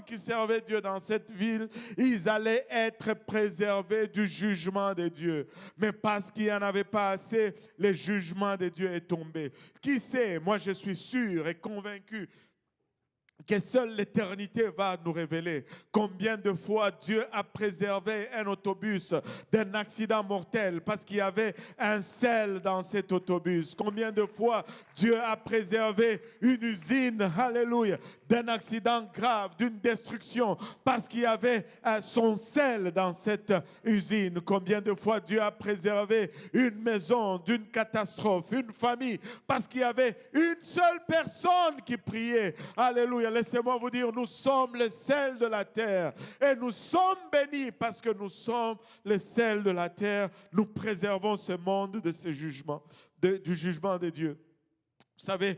qui servaient Dieu dans cette ville, ils allaient être préservés du jugement de Dieu. Mais parce qu'il n'y en avait pas assez, le jugement de Dieu est tombé. Qui sait, moi je suis sûr et convaincu que seule l'éternité va nous révéler combien de fois Dieu a préservé un autobus d'un accident mortel parce qu'il y avait un sel dans cet autobus. Combien de fois Dieu a préservé une usine, alléluia, d'un accident grave, d'une destruction parce qu'il y avait son sel dans cette usine. Combien de fois Dieu a préservé une maison d'une catastrophe, une famille parce qu'il y avait une seule personne qui priait. Alléluia. Laissez-moi vous dire, nous sommes le sel de la terre et nous sommes bénis parce que nous sommes le sel de la terre. Nous préservons ce monde de ce jugement, du jugement de Dieu. Vous savez,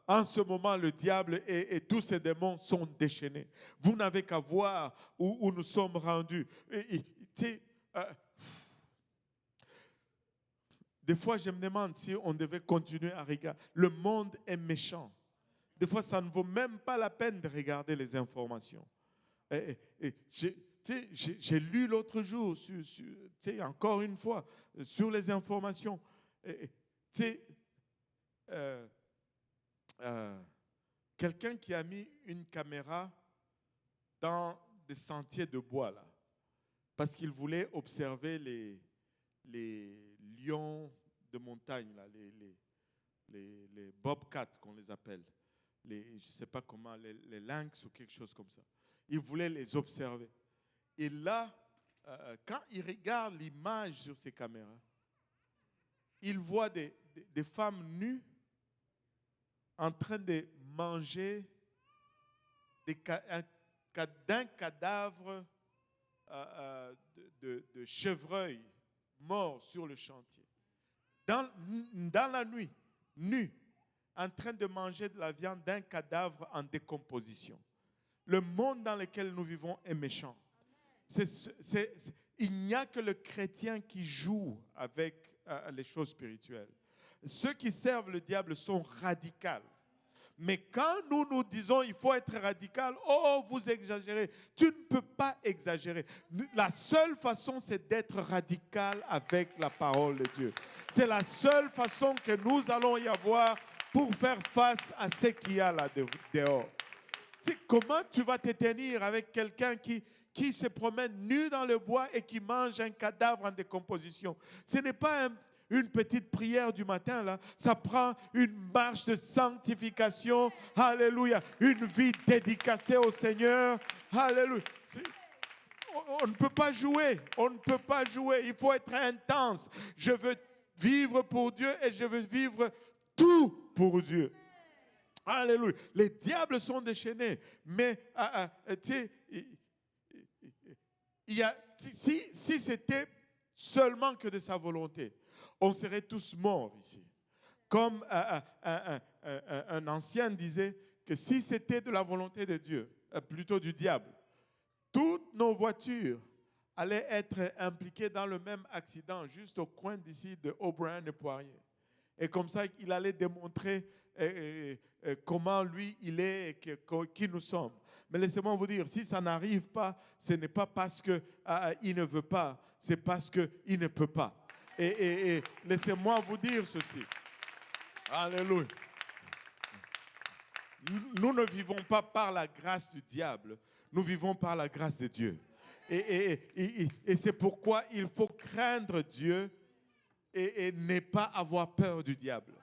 en ce moment, le diable et tous ses démons sont déchaînés. Vous n'avez qu'à voir où nous sommes rendus. Des fois, je me demande si on devait continuer à regarder. Le monde est méchant. Des fois, ça ne vaut même pas la peine de regarder les informations. J'ai lu l'autre jour, encore une fois, sur les informations. Quelqu'un qui a mis une caméra dans des sentiers de bois, là, parce qu'il voulait observer les lions de montagne, là, les bobcats qu'on les appelle. Je ne sais pas comment, les lynx ou quelque chose comme ça. Il voulait les observer. Et là, quand il regarde l'image sur ces caméras, il voit des femmes nues en train de manger d'un cadavre de chevreuil mort sur le chantier. Dans la nuit, nues, en train de manger de la viande d'un cadavre en décomposition. Le monde dans lequel nous vivons est méchant. Il n'y a que le chrétien qui joue avec les choses spirituelles. Ceux qui servent le diable sont radicaux. Mais quand nous disons il faut être radical, oh, vous exagérez. Tu ne peux pas exagérer. La seule façon, c'est d'être radical avec la parole de Dieu. C'est la seule façon que nous allons y avoir pour faire face à ce qu'il y a là dehors. Tu sais, comment tu vas te tenir avec quelqu'un qui se promène nu dans le bois et qui mange un cadavre en décomposition? Ce n'est pas une petite prière du matin, là. Ça prend une marche de sanctification. Alléluia. Une vie dédicacée au Seigneur. Alléluia. On ne peut pas jouer. On ne peut pas jouer. Il faut être intense. Je veux vivre pour Dieu et je veux vivre tout pour Dieu. Alléluia. Les diables sont déchaînés. Mais, si c'était seulement que de sa volonté, on serait tous morts ici. Comme un ancien disait que si c'était de la volonté de Dieu, plutôt du diable, toutes nos voitures allaient être impliquées dans le même accident, juste au coin d'ici de O'Brien et Poirier. Et comme ça, il allait démontrer comment lui, il est et qui nous sommes. Mais laissez-moi vous dire, si ça n'arrive pas, ce n'est pas parce qu'il ne veut pas, c'est parce qu'il ne peut pas. Et laissez-moi vous dire ceci. Alléluia. Nous ne vivons pas par la grâce du diable, nous vivons par la grâce de Dieu. Et c'est pourquoi il faut craindre Dieu et ne pas avoir peur du diable.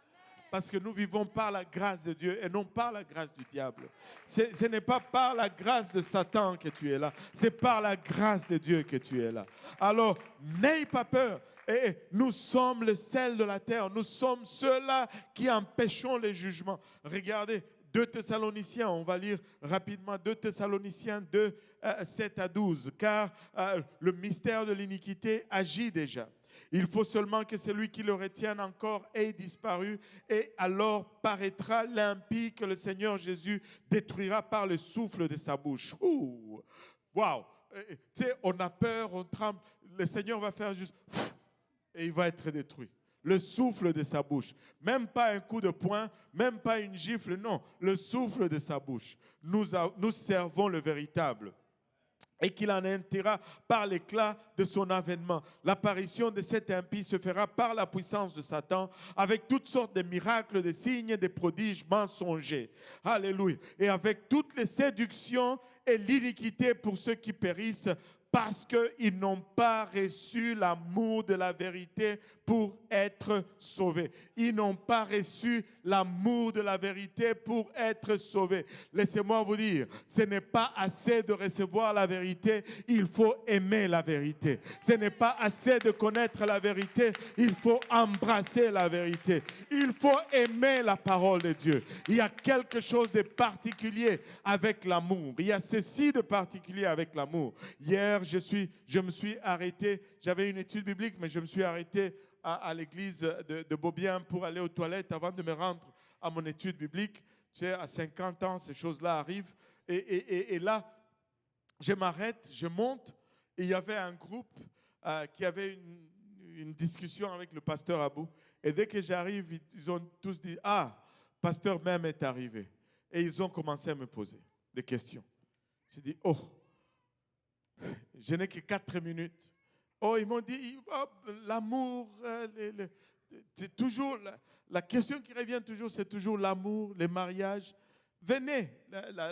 Parce que nous vivons par la grâce de Dieu et non par la grâce du diable. Ce n'est pas par la grâce de Satan que tu es là, c'est par la grâce de Dieu que tu es là. Alors, n'aie pas peur. Et nous sommes le sel de la terre. Nous sommes ceux-là qui empêchons les jugements. Regardez, 2 Thessaloniciens, on va lire rapidement 2 Thessaloniciens 2, 7 à 12. Car le mystère de l'iniquité agit déjà. Il faut seulement que celui qui le retienne encore ait disparu, et alors paraîtra l'impie que le Seigneur Jésus détruira par le souffle de sa bouche. Waouh! Tu sais, on a peur, on tremble. Le Seigneur va faire juste et il va être détruit. Le souffle de sa bouche. Même pas un coup de poing, même pas une gifle, non. Le souffle de sa bouche. Nous servons le véritable. Et qu'il en intéressera par l'éclat de son avènement. L'apparition de cet impie se fera par la puissance de Satan, avec toutes sortes de miracles, de signes, de prodiges mensongers. Alléluia. Et avec toutes les séductions et l'iniquité pour ceux qui périssent, parce qu'ils n'ont pas reçu l'amour de la vérité pour être sauvés. Ils n'ont pas reçu l'amour de la vérité pour être sauvés. Laissez-moi vous dire, ce n'est pas assez de recevoir la vérité, il faut aimer la vérité. Ce n'est pas assez de connaître la vérité, il faut embrasser la vérité. Il faut aimer la parole de Dieu. Il y a quelque chose de particulier avec l'amour. Il y a ceci de particulier avec l'amour. Hier, je me suis arrêté, j'avais une étude biblique, mais je me suis arrêté à l'église de Beaubien pour aller aux toilettes avant de me rendre à mon étude biblique. Tu sais, à 50 ans, ces choses-là arrivent. Et là, je m'arrête, je monte, et il y avait un groupe qui avait une discussion avec le pasteur Abou. Et dès que j'arrive, ils ont tous dit, « Ah, pasteur même est arrivé. » Et ils ont commencé à me poser des questions. J'ai dit, « Oh, je n'ai que 4 minutes. » Oh, ils m'ont dit, oh, l'amour, c'est toujours, la question qui revient toujours, c'est toujours l'amour, les mariages. Venez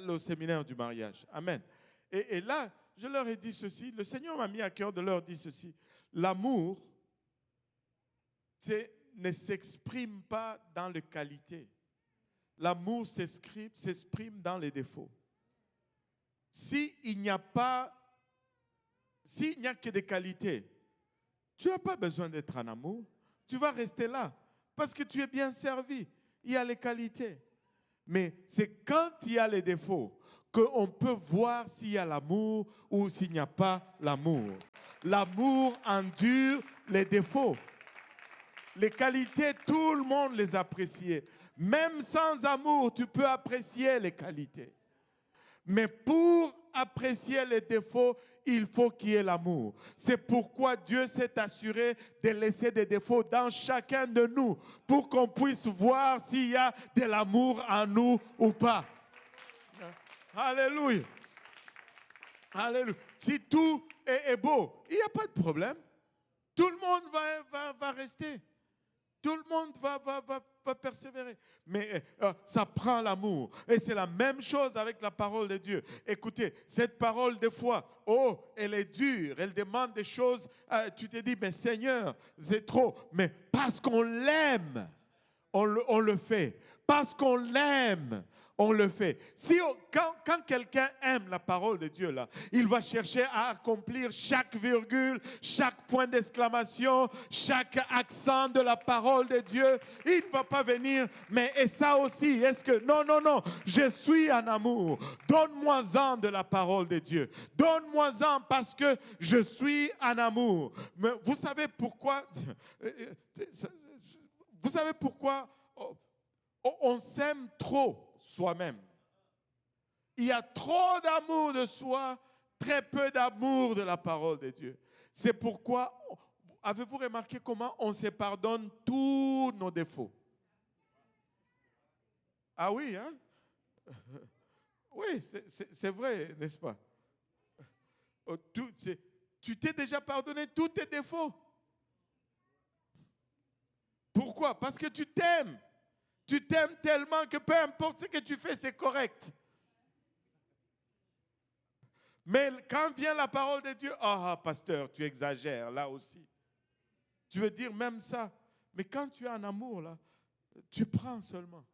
au séminaire du mariage. Amen. Et là, je leur ai dit ceci, le Seigneur m'a mis à cœur de leur dire ceci. L'amour, ne s'exprime pas dans les qualités. L'amour s'exprime dans les défauts. S'il n'y a que des qualités, tu n'as pas besoin d'être en amour. Tu vas rester là parce que tu es bien servi. Il y a les qualités. Mais c'est quand il y a les défauts qu'on peut voir s'il y a l'amour ou s'il n'y a pas l'amour. L'amour endure les défauts. Les qualités, tout le monde les apprécie. Même sans amour, tu peux apprécier les qualités. Mais pour apprécier les défauts, il faut qu'il y ait l'amour. C'est pourquoi Dieu s'est assuré de laisser des défauts dans chacun de nous pour qu'on puisse voir s'il y a de l'amour en nous ou pas. Alléluia. Alléluia. Si tout est beau, il n'y a pas de problème. Tout le monde va rester. Tout le monde va persévérer. Mais ça prend l'amour. Et c'est la même chose avec la parole de Dieu. Écoutez, cette parole, des fois, oh, elle est dure. Elle demande des choses. Tu te dis, mais Seigneur, c'est trop. Mais parce qu'on l'aime, on le fait. Parce qu'on l'aime, on le fait. Quand quelqu'un aime la parole de Dieu, là, il va chercher à accomplir chaque virgule, chaque point d'exclamation, chaque accent de la parole de Dieu. Il ne va pas venir, mais et ça aussi, est-ce que... Non, non, non, je suis en amour. Donne-moi-en de la parole de Dieu. Donne-moi-en parce que je suis en amour. Mais vous savez pourquoi... Vous savez pourquoi on s'aime trop soi-même? Il y a trop d'amour de soi, très peu d'amour de la parole de Dieu. C'est pourquoi, avez-vous remarqué comment on se pardonne tous nos défauts? Ah oui, hein? Oui, c'est vrai, n'est-ce pas? Tu t'es déjà pardonné tous tes défauts. Pourquoi? Parce que tu t'aimes. Tu t'aimes tellement que peu importe ce que tu fais, c'est correct. Mais quand vient la parole de Dieu, ah, pasteur, tu exagères là aussi. Tu veux dire même ça. Mais quand tu es en amour, là, tu prends seulement.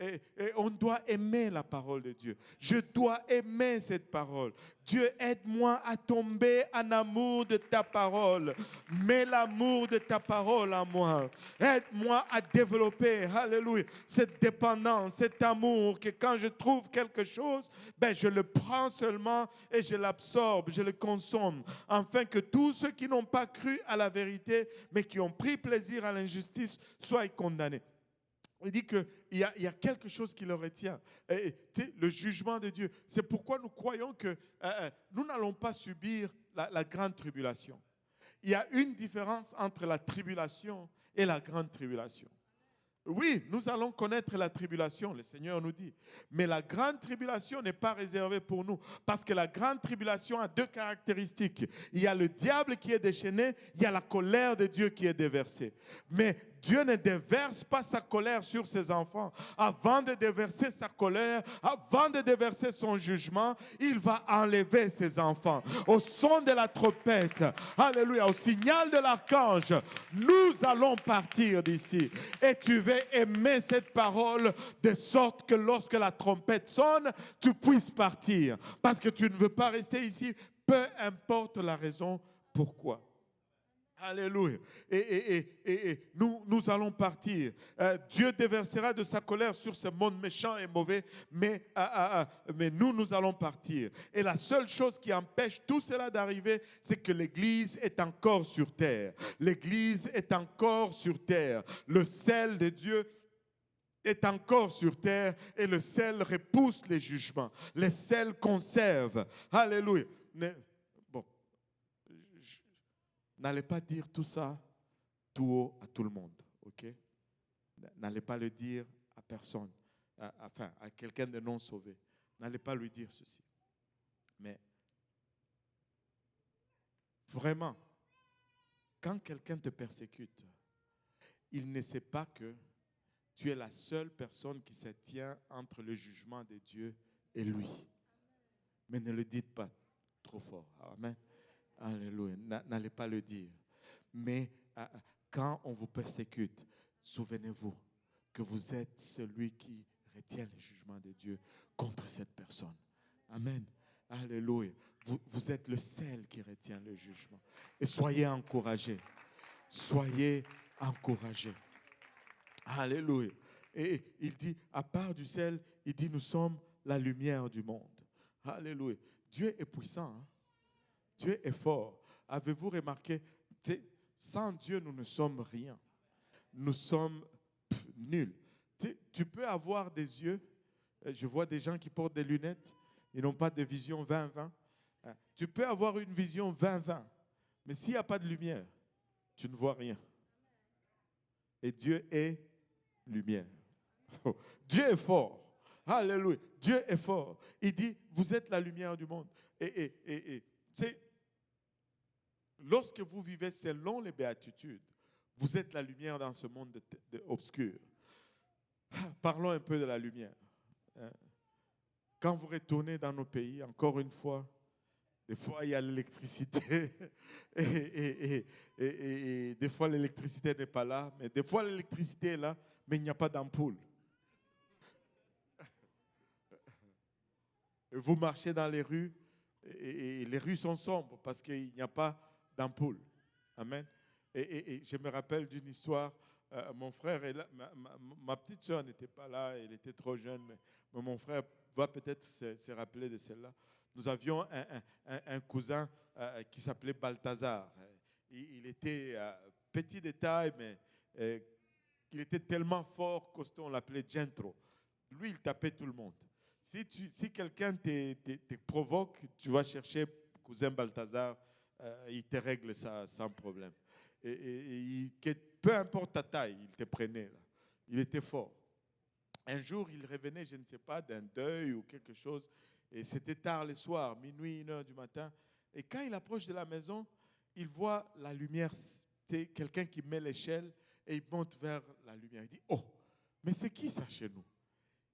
Et on doit aimer la parole de Dieu. Je dois aimer cette parole. Dieu, aide-moi à tomber en amour de ta parole. Mets l'amour de ta parole en moi. Aide-moi à développer, alléluia, cette dépendance, cet amour que quand je trouve quelque chose, ben je le prends seulement et je l'absorbe, je le consomme. Afin que tous ceux qui n'ont pas cru à la vérité, mais qui ont pris plaisir à l'injustice, soient condamnés. Il dit qu'il y a quelque chose qui le retient. Le jugement de Dieu. C'est pourquoi nous croyons que nous n'allons pas subir la grande tribulation. Il y a une différence entre la tribulation et la grande tribulation. Oui, nous allons connaître la tribulation, le Seigneur nous dit. Mais la grande tribulation n'est pas réservée pour nous. Parce que la grande tribulation a deux caractéristiques. Il y a le diable qui est déchaîné, il y a la colère de Dieu qui est déversée. Mais Dieu ne déverse pas sa colère sur ses enfants. Avant de déverser sa colère, avant de déverser son jugement, il va enlever ses enfants. Au son de la trompette, alléluia, au signal de l'archange, nous allons partir d'ici. Et tu veux aimer cette parole de sorte que lorsque la trompette sonne, tu puisses partir. Parce que tu ne veux pas rester ici, peu importe la raison pourquoi. Alléluia. Et nous allons partir. Dieu déversera de sa colère sur ce monde méchant et mauvais, mais nous allons partir. Et la seule chose qui empêche tout cela d'arriver, c'est que l'Église est encore sur terre. L'Église est encore sur terre. Le sel de Dieu est encore sur terre et le sel repousse les jugements. Le sel conserve. Alléluia. N'allez pas dire tout ça tout haut à tout le monde, ok? N'allez pas le dire à personne, à quelqu'un de non sauvé. N'allez pas lui dire ceci. Mais vraiment, quand quelqu'un te persécute, il ne sait pas que tu es la seule personne qui se tient entre le jugement de Dieu et lui. Mais ne le dites pas trop fort. Amen. Alléluia. N'allez pas le dire. Mais quand on vous persécute, souvenez-vous que vous êtes celui qui retient le jugement de Dieu contre cette personne. Amen. Alléluia. Vous êtes le seul qui retient le jugement. Et soyez encouragés. Soyez encouragés. Alléluia. Et il dit, à part du sel, il dit, nous sommes la lumière du monde. Alléluia. Dieu est puissant, hein? Dieu est fort. Avez-vous remarqué, sans Dieu, nous ne sommes rien. Nous sommes nuls. Tu peux avoir des yeux. Je vois des gens qui portent des lunettes. Ils n'ont pas de vision 20-20. Tu peux avoir une vision 20-20. Mais s'il n'y a pas de lumière, tu ne vois rien. Et Dieu est lumière. Dieu est fort. Alléluia. Dieu est fort. Il dit, vous êtes la lumière du monde. Et tu sais, lorsque vous vivez selon les béatitudes, vous êtes la lumière dans ce monde obscur. Parlons un peu de la lumière. Quand vous retournez dans nos pays, encore une fois, des fois il y a l'électricité et des fois l'électricité n'est pas là, mais des fois l'électricité est là, mais il n'y a pas d'ampoule. Vous marchez dans les rues et les rues sont sombres parce qu'il n'y a pas d'ampoule. Amen. Et je me rappelle d'une histoire. Mon frère est là, ma petite soeur n'était pas là, elle était trop jeune, mais mon frère va peut-être se rappeler de celle-là. Nous avions un cousin qui s'appelait Balthazar. Il était petit de taille, mais il était tellement fort, costaud, on l'appelait Gentro. Lui, il tapait tout le monde. Si quelqu'un te provoque, tu vas chercher cousin Balthazar, il te règle ça sans problème. Peu importe ta taille, il te prenait là. Il était fort. Un jour, il revenait, je ne sais pas, d'un deuil ou quelque chose, et c'était tard le soir, minuit, 1h du matin. Et quand il approche de la maison, il voit la lumière, c'est quelqu'un qui met l'échelle et il monte vers la lumière. Il dit, oh, mais c'est qui ça chez nous?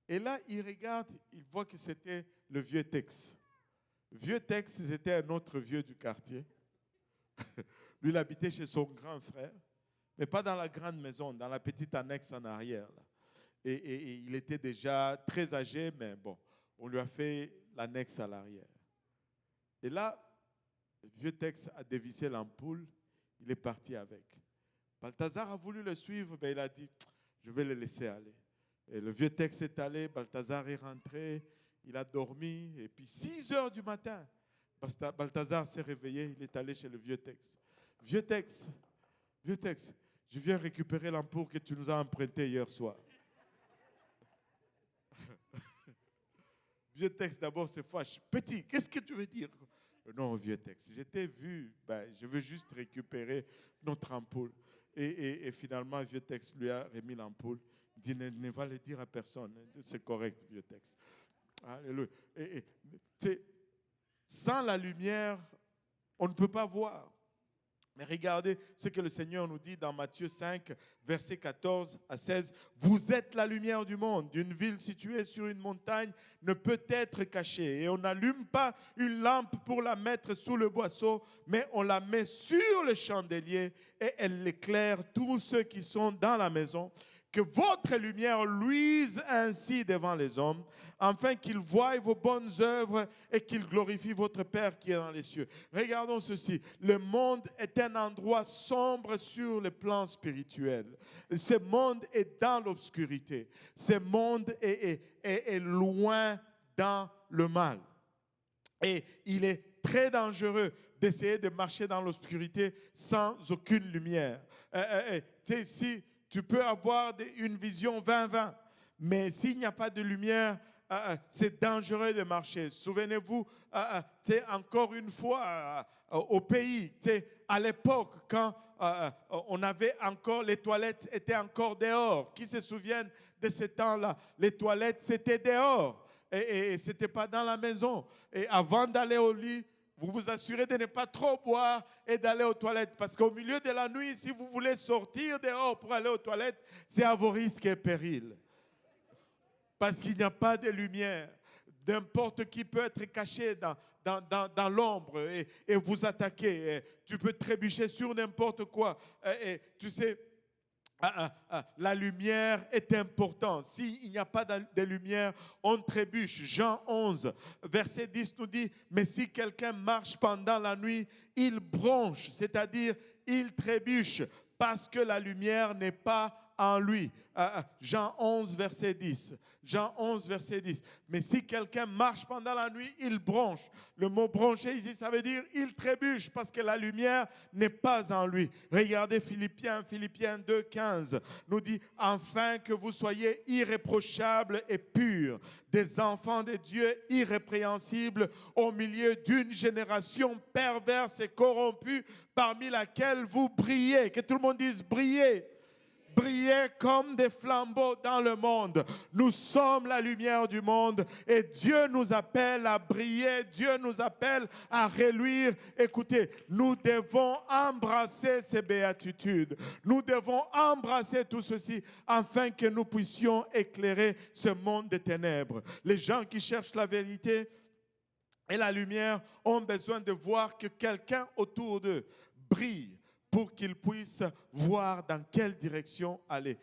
Et là, il regarde, il voit que c'était le vieux Tex. Vieux Tex, c'était un autre vieux du quartier. Lui, il habitait chez son grand frère, mais pas dans la grande maison, dans la petite annexe en arrière. Là. Et il était déjà très âgé, mais bon, on lui a fait l'annexe à l'arrière. Et là, le vieux Tex a dévissé l'ampoule, il est parti avec. Balthazar a voulu le suivre, mais il a dit, je vais le laisser aller. Et le vieux Tex est allé, Balthazar est rentré, il a dormi, et puis 6h du matin, Balthazar s'est réveillé, il est allé chez le vieux Tex. Vieux Tex, je viens récupérer l'ampoule que tu nous as empruntée hier soir. Vieux Tex d'abord se fâche. Petit, qu'est-ce que tu veux dire? Non, vieux Tex, je t'ai vu, je veux juste récupérer notre ampoule. Et finalement, vieux Tex lui a remis l'ampoule. Il dit, ne va le dire à personne. C'est correct, vieux Tex. Alléluia. Sans la lumière, on ne peut pas voir. Mais regardez ce que le Seigneur nous dit dans Matthieu 5, versets 14 à 16. Vous êtes la lumière du monde. Une ville située sur une montagne ne peut être cachée. Et on n'allume pas une lampe pour la mettre sous le boisseau, mais on la met sur le chandelier et elle éclaire tous ceux qui sont dans la maison. Que votre lumière luise ainsi devant les hommes, afin qu'ils voient vos bonnes œuvres et qu'ils glorifient votre Père qui est dans les cieux. Regardons ceci. Le monde est un endroit sombre sur le plan spirituel. Ce monde est dans l'obscurité. Ce monde est loin dans le mal. Et il est très dangereux d'essayer de marcher dans l'obscurité sans aucune lumière. Tu peux avoir une vision 20-20, mais s'il n'y a pas de lumière, c'est dangereux de marcher. Souvenez-vous, encore une fois, au pays, à l'époque, quand on avait encore, les toilettes étaient encore dehors. Qui se souviennent de ce temps-là? Les toilettes, c'était dehors et ce n'était pas dans la maison. Et avant d'aller au lit, vous vous assurez de ne pas trop boire et d'aller aux toilettes. Parce qu'au milieu de la nuit, si vous voulez sortir dehors pour aller aux toilettes, c'est à vos risques et périls. Parce qu'il n'y a pas de lumière. N'importe qui peut être caché dans l'ombre et vous attaquer. Tu peux trébucher sur n'importe quoi. Tu sais, la lumière est importante. S'il n'y a pas de lumière, on trébuche. Jean 11, verset 10 nous dit, mais si quelqu'un marche pendant la nuit, il bronche, c'est-à-dire il trébuche, parce que la lumière n'est pas en lui. Jean 11, verset 10. Jean 11, verset 10. Mais si quelqu'un marche pendant la nuit, il bronche. Le mot broncher ici, ça veut dire il trébuche parce que la lumière n'est pas en lui. Regardez Philippiens 2, 15 nous dit, afin que vous soyez irréprochables et purs, des enfants de Dieu irrépréhensibles au milieu d'une génération perverse et corrompue parmi laquelle vous brillez. Que tout le monde dise briller. Briller comme des flambeaux dans le monde. Nous sommes la lumière du monde et Dieu nous appelle à briller, Dieu nous appelle à reluire. Écoutez, nous devons embrasser ces béatitudes. Nous devons embrasser tout ceci afin que nous puissions éclairer ce monde des ténèbres. Les gens qui cherchent la vérité et la lumière ont besoin de voir que quelqu'un autour d'eux brille, pour qu'ils puissent voir dans quelle direction aller.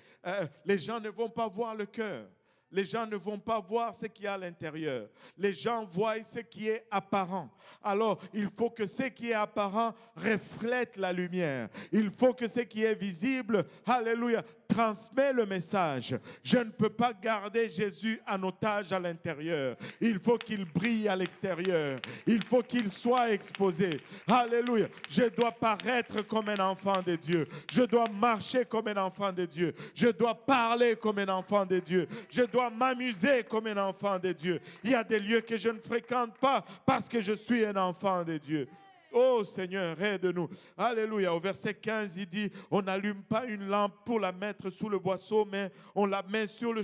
Les gens ne vont pas voir le cœur. Les gens ne vont pas voir ce qu'il y a à l'intérieur. Les gens voient ce qui est apparent. Alors, il faut que ce qui est apparent reflète la lumière. Il faut que ce qui est visible, alléluia, transmet le message. Je ne peux pas garder Jésus en otage à l'intérieur. Il faut qu'il brille à l'extérieur. Il faut qu'il soit exposé. Alléluia. Je dois paraître comme un enfant de Dieu. Je dois marcher comme un enfant de Dieu. Je dois parler comme un enfant de Dieu. Je dois m'amuser comme un enfant de Dieu. Il y a des lieux que je ne fréquente pas parce que je suis un enfant de Dieu. Oh Seigneur, aide-nous. Alléluia. Au verset 15, il dit, on n'allume pas une lampe pour la mettre sous le boisseau, mais on la met sur le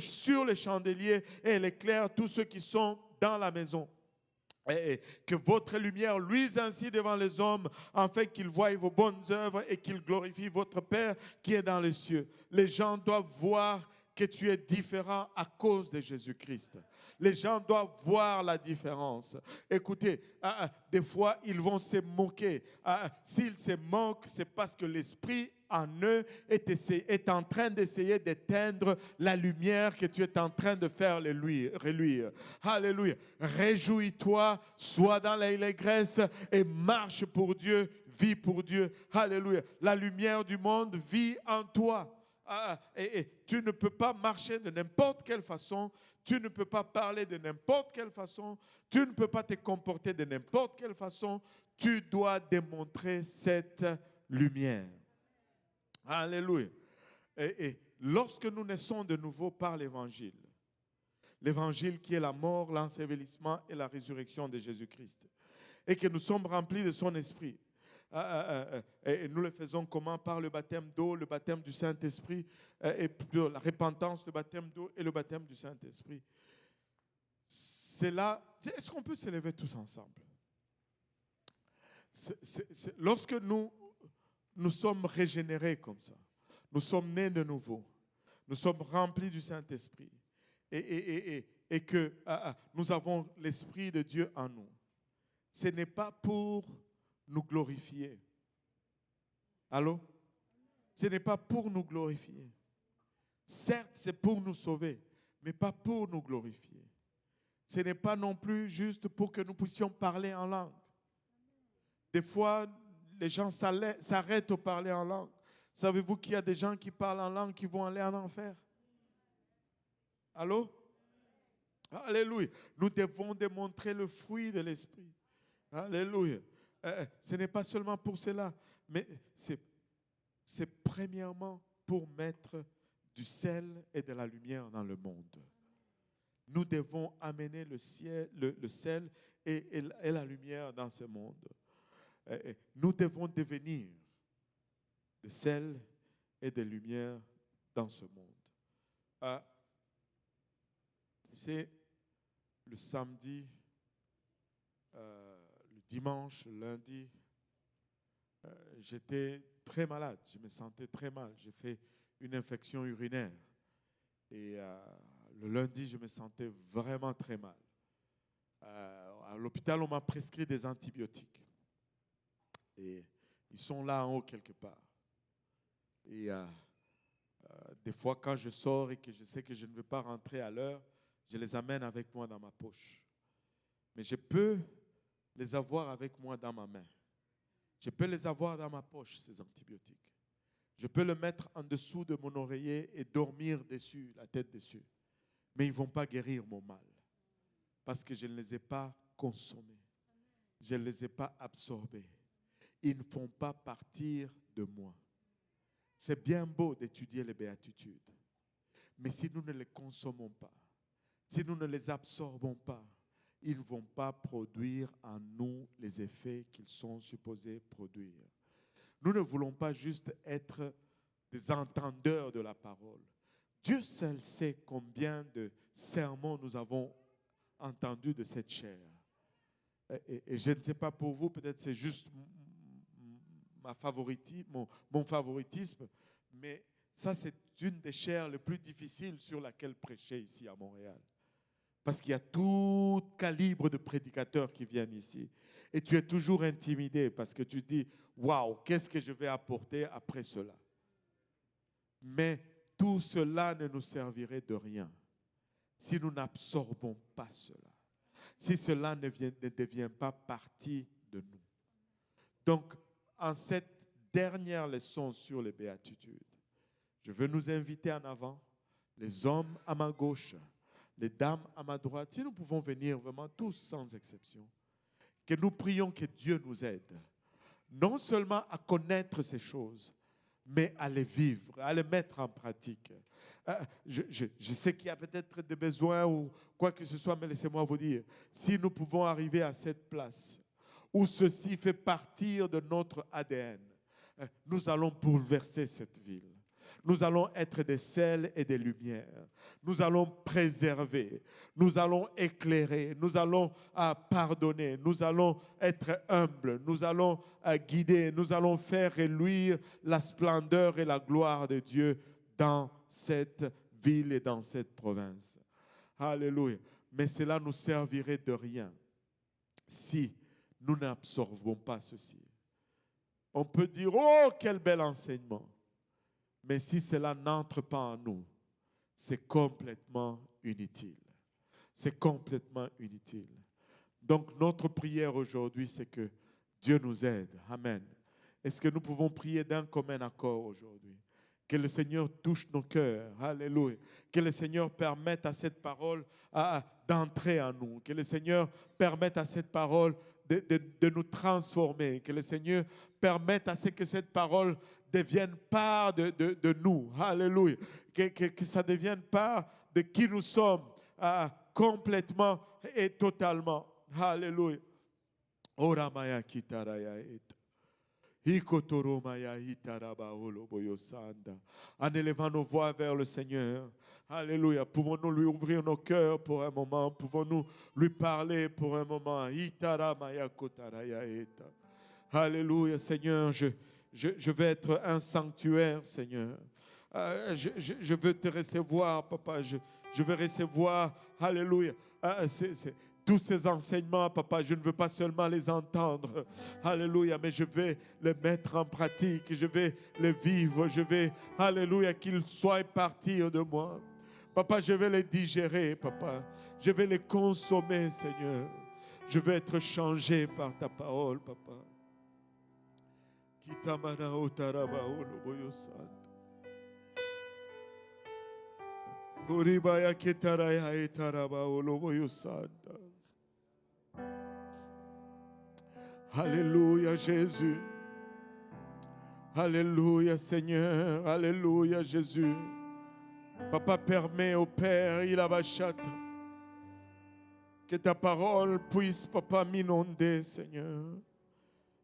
chandelier et elle éclaire tous ceux qui sont dans la maison. Et que votre lumière luise ainsi devant les hommes, afin qu'ils voient vos bonnes œuvres et qu'ils glorifient votre Père qui est dans les cieux. Les gens doivent voir que tu es différent à cause de Jésus-Christ. Les gens doivent voir la différence. Écoutez, des fois, ils vont se moquer. S'ils se moquent, c'est parce que l'Esprit en eux est en train d'essayer d'éteindre la lumière que tu es en train de faire reluire. Alléluia. Réjouis-toi, sois dans l'allégresse et marche pour Dieu, vis pour Dieu. Alléluia. La lumière du monde vit en toi. Et tu ne peux pas marcher de n'importe quelle façon, tu ne peux pas parler de n'importe quelle façon, tu ne peux pas te comporter de n'importe quelle façon, tu dois démontrer cette lumière. Alléluia. Et lorsque nous naissons de nouveau par l'évangile qui est la mort, l'ensevelissement et la résurrection de Jésus-Christ, et que nous sommes remplis de son esprit, et nous le faisons comment? Par le baptême d'eau, le baptême du Saint-Esprit, et la repentance, le baptême d'eau et le baptême du Saint-Esprit. C'est là, est-ce qu'on peut se lever tous ensemble? Lorsque nous sommes régénérés comme ça, nous sommes nés de nouveau, nous sommes remplis du Saint-Esprit, et que nous avons l'Esprit de Dieu en nous. Ce n'est pas pour nous glorifier. Allô? Ce n'est pas pour nous glorifier. Certes, c'est pour nous sauver, mais pas pour nous glorifier. Ce n'est pas non plus juste pour que nous puissions parler en langue. Des fois, les gens s'arrêtent au parler en langue. Savez-vous qu'il y a des gens qui parlent en langue qui vont aller en enfer? Allô? Alléluia. Nous devons démontrer le fruit de l'Esprit. Alléluia. Ce n'est pas seulement pour cela, mais c'est premièrement pour mettre du sel et de la lumière dans le monde. Nous devons amener le sel et la lumière dans ce monde. Nous devons devenir de sel et de lumière dans ce monde. C'est le samedi, le dimanche, le lundi, j'étais très malade, je me sentais très mal. J'ai fait une infection urinaire et le lundi, je me sentais vraiment très mal. À l'hôpital, on m'a prescrit des antibiotiques et ils sont là en haut quelque part. Et des fois, quand je sors et que je sais que je ne veux pas rentrer à l'heure, je les amène avec moi dans ma poche. Mais je peux les avoir avec moi dans ma main. Je peux les avoir dans ma poche, ces antibiotiques. Je peux le mettre en dessous de mon oreiller et dormir dessus, la tête dessus. Mais ils ne vont pas guérir mon mal. Parce que je ne les ai pas consommés. Je ne les ai pas absorbés. Ils ne font pas partir de moi. C'est bien beau d'étudier les béatitudes. Mais si nous ne les consommons pas, si nous ne les absorbons pas, ils ne vont pas produire en nous les effets qu'ils sont supposés produire. Nous ne voulons pas juste être des entendeurs de la parole. Dieu seul sait combien de sermons nous avons entendus de cette chair. Et je ne sais pas pour vous, peut-être c'est juste mon favoritisme, mais ça c'est une des chaires les plus difficiles sur laquelle prêcher ici à Montréal. Parce qu'il y a tout calibre de prédicateurs qui viennent ici. Et tu es toujours intimidé parce que tu dis, waouh, qu'est-ce que je vais apporter après cela? Mais tout cela ne nous servirait de rien si nous n'absorbons pas cela, si cela ne devient pas partie de nous. Donc, en cette dernière leçon sur les béatitudes, je veux nous inviter en avant, les hommes à ma gauche, les dames à ma droite, si nous pouvons venir vraiment tous sans exception, que nous prions que Dieu nous aide, non seulement à connaître ces choses, mais à les vivre, à les mettre en pratique. Je sais qu'il y a peut-être des besoins ou quoi que ce soit, mais laissez-moi vous dire, si nous pouvons arriver à cette place où ceci fait partie de notre ADN, nous allons bouleverser cette ville. Nous allons être des sels et des lumières. Nous allons préserver. Nous allons éclairer. Nous allons pardonner. Nous allons être humbles. Nous allons guider. Nous allons faire reluire la splendeur et la gloire de Dieu dans cette ville et dans cette province. Alléluia. Mais cela nous servirait de rien si nous n'absorbons pas ceci. On peut dire, oh, quel bel enseignement. Mais si cela n'entre pas en nous, c'est complètement inutile. C'est complètement inutile. Donc, notre prière aujourd'hui, c'est que Dieu nous aide. Amen. Est-ce que nous pouvons prier d'un commun accord aujourd'hui? Que le Seigneur touche nos cœurs. Alléluia. Que le Seigneur permette à cette parole d'entrer en nous. Que le Seigneur permette à cette parole de nous transformer. Que le Seigneur permette à ce que cette parole devienne part de nous. Alléluia. Que ça devienne part de qui nous sommes complètement et totalement. Alléluia. Oramaya kitaraya eta. En élevant nos voix vers le Seigneur, alléluia, pouvons-nous lui ouvrir nos cœurs pour un moment, pouvons-nous lui parler pour un moment. Alléluia, Seigneur, je veux être un sanctuaire, Seigneur. Je veux te recevoir, Papa, je veux recevoir, alléluia, tous ces enseignements, Papa, je ne veux pas seulement les entendre, alléluia, mais je vais les mettre en pratique, je vais les vivre, je vais, alléluia, qu'ils soient partis de moi. Papa, je vais les digérer, Papa, je vais les consommer, Seigneur. Je veux être changé par ta parole, Papa. Alléluia Jésus. Alléluia Seigneur. Alléluia Jésus. Papa, permet au Père, il a bachata, que ta parole puisse, Papa, m'inonder, Seigneur.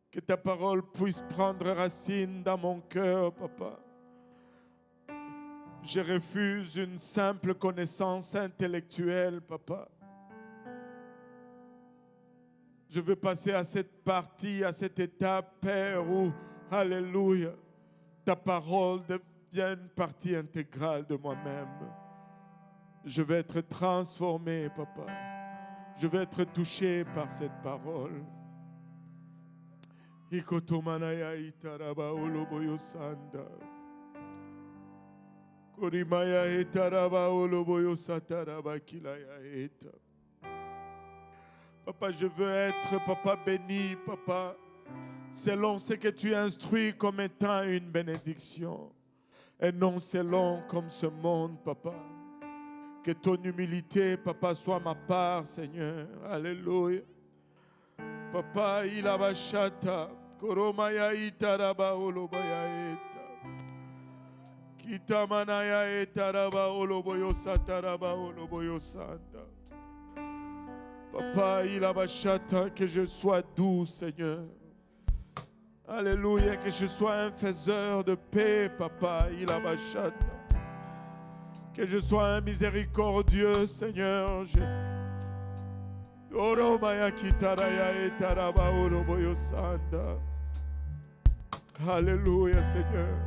Que ta parole puisse prendre racine dans mon cœur, Papa. Je refuse une simple connaissance intellectuelle, Papa. Je veux passer à cette partie, à cette étape, Père, où, alléluia, ta parole devient une partie intégrale de moi-même. Je vais être transformé, Papa. Je vais être touché par cette parole. Ikotomanaya itaraba oloboyo sanda. Korimaya etaraba oloboyo sataraba kilaya eta. Papa, je veux être, Papa, béni, Papa, selon ce que tu instruis comme étant une bénédiction. Et non selon comme ce monde, Papa. Que ton humilité, Papa, soit ma part, Seigneur. Alléluia. Papa, il a bachata. Koromaya itaraba olobaya eta. Kitamanaya etaraba oloboyo sataraba oloboyo sanda. Papa, il a bachata, que je sois doux, Seigneur. Alléluia, que je sois un faiseur de paix, Papa, il a bachata. Que je sois un miséricordieux, Seigneur. Alléluia, Seigneur.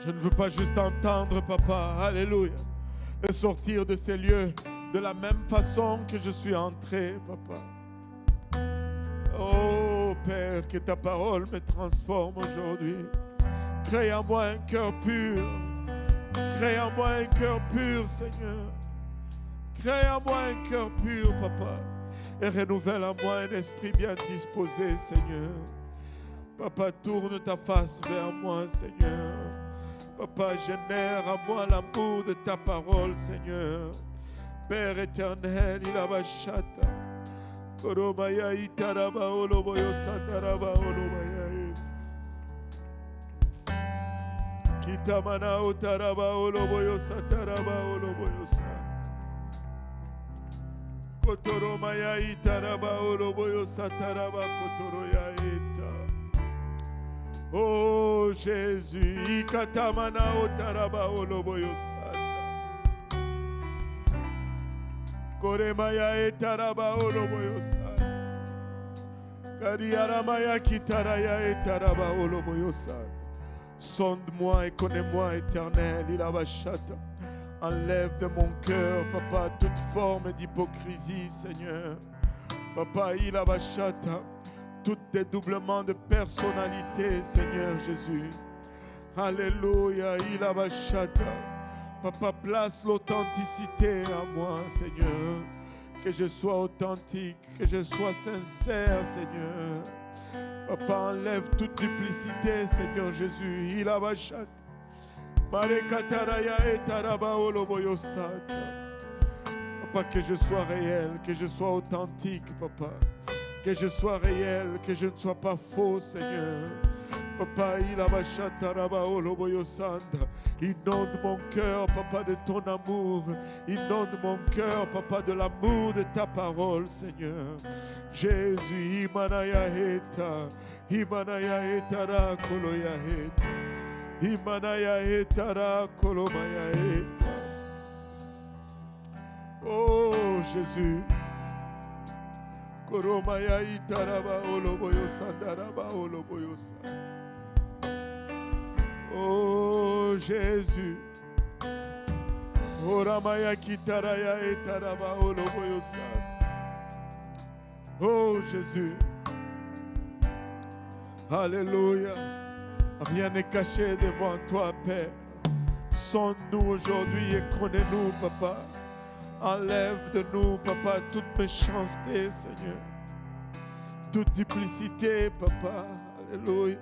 Je ne veux pas juste entendre, Papa, alléluia, et sortir de ces lieux de la même façon que je suis entré, Papa. Oh, Père, que ta parole me transforme aujourd'hui. Crée en moi un cœur pur. Crée en moi un cœur pur, Seigneur. Crée en moi un cœur pur, Papa. Et renouvelle en moi un esprit bien disposé, Seigneur. Papa, tourne ta face vers moi, Seigneur. Papa, génère en moi l'amour de ta parole, Seigneur. Père éternel, il a bachata. Koromaya itaraba oloboyo sandaraba olobaya. Kitamana otaraba oloboyo sataraba oloboyo sa. Kotoromaya itaraba oloboyo sataraba kotoroya eta. Oh Jésus, ikatamana otaraba oloboyo sanda. Koremaya etaraba oloboyo sanda. Kariaramaya kitaraya etaraba oloboyo sanda. Sonde-moi et connais-moi, éternel, il a bachata. Enlève de mon cœur, Papa, toute forme d'hypocrisie, Seigneur. Papa, il a bachata. Tout dédoublement de personnalité, Seigneur Jésus. Alléluia, il a bachata. Papa, place l'authenticité à moi, Seigneur. Que je sois authentique, que je sois sincère, Seigneur. Papa, enlève toute duplicité, Seigneur Jésus. Il a bachata. Marekataraya etaraba oloboyosata. Papa, que je sois réel, que je sois authentique, Papa. Que je sois réel, que je ne sois pas faux, Seigneur. Papa, il a bachata raba oloboyosanda. Inonde mon cœur, Papa, de ton amour. Inonde mon cœur, Papa, de l'amour de ta parole, Seigneur. Jésus, Imanaya Heta. Imanaya Hetara Koloya Heta. Imanaya Hetara Kolomaya Heta. Oh Jésus. Koromaya Itaraba Oloboyosandaraba Oloboyosa. Oh Jésus. Oramaya Kitaraya Etaraba Oloboyosa. Oh Jésus. Alléluia. Rien n'est caché devant toi, Père. Sonde-nous aujourd'hui et connais-nous, Papa. Enlève de nous, Papa, toute méchanceté, Seigneur. Toute duplicité, Papa. Alléluia.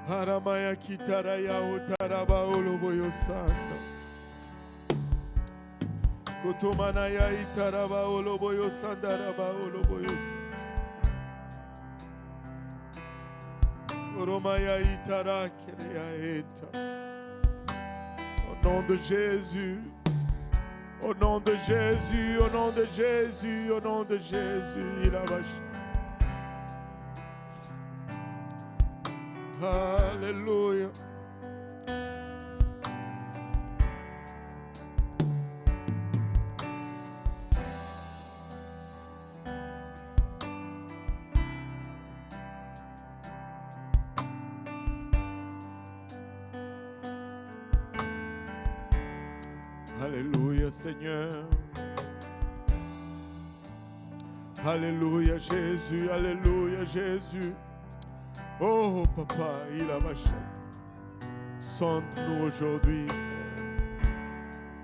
Haramaya kitaraya utaraba oloboyosanda. Kotomanaya itaraba oloboyosanda raba oloboyosa. Koromaya itara kereya eta. Au nom de Jésus, au nom de Jésus, au nom de Jésus, au nom de Jésus, il a vaché. Alléluia. Alléluia, Seigneur. Alléluia, Jésus. Alléluia, Jésus. Oh, Papa, il a vaché. Sonde-nous aujourd'hui.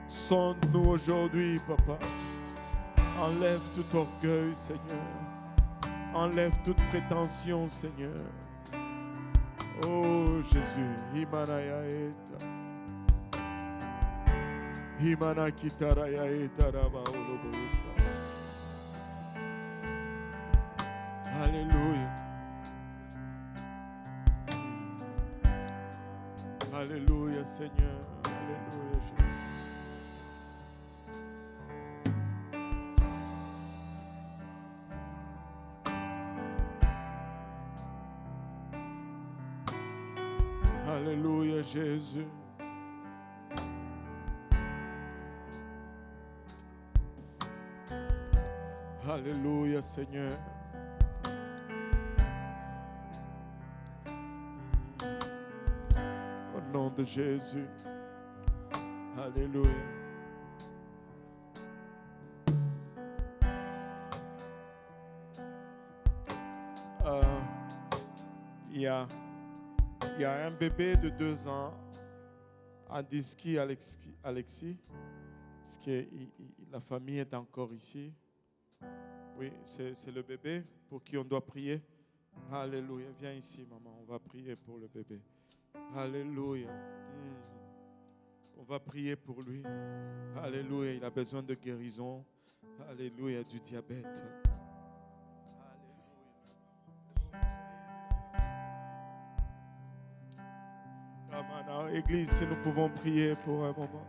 Sonde-nous aujourd'hui, Papa. Enlève tout orgueil, Seigneur. Enlève toute prétention, Seigneur. Oh, Jésus. Imanaya eta. Imana kitaraya eta raba oloboyosa. Alléluia. Alléluia, Seigneur. Alléluia, Jésus. Alléluia, Jésus. Alléluia, Seigneur. Au nom de Jésus. Alléluia. il y a un bébé de 2 ans, Andiski Alexis, parce que la famille est encore ici. Oui, c'est le bébé pour qui on doit prier. Alléluia. Viens ici, maman. On va prier pour le bébé. Alléluia. On va prier pour lui. Alléluia. Il a besoin de guérison. Alléluia. Du diabète. Alléluia. Église, si nous pouvons prier pour un moment.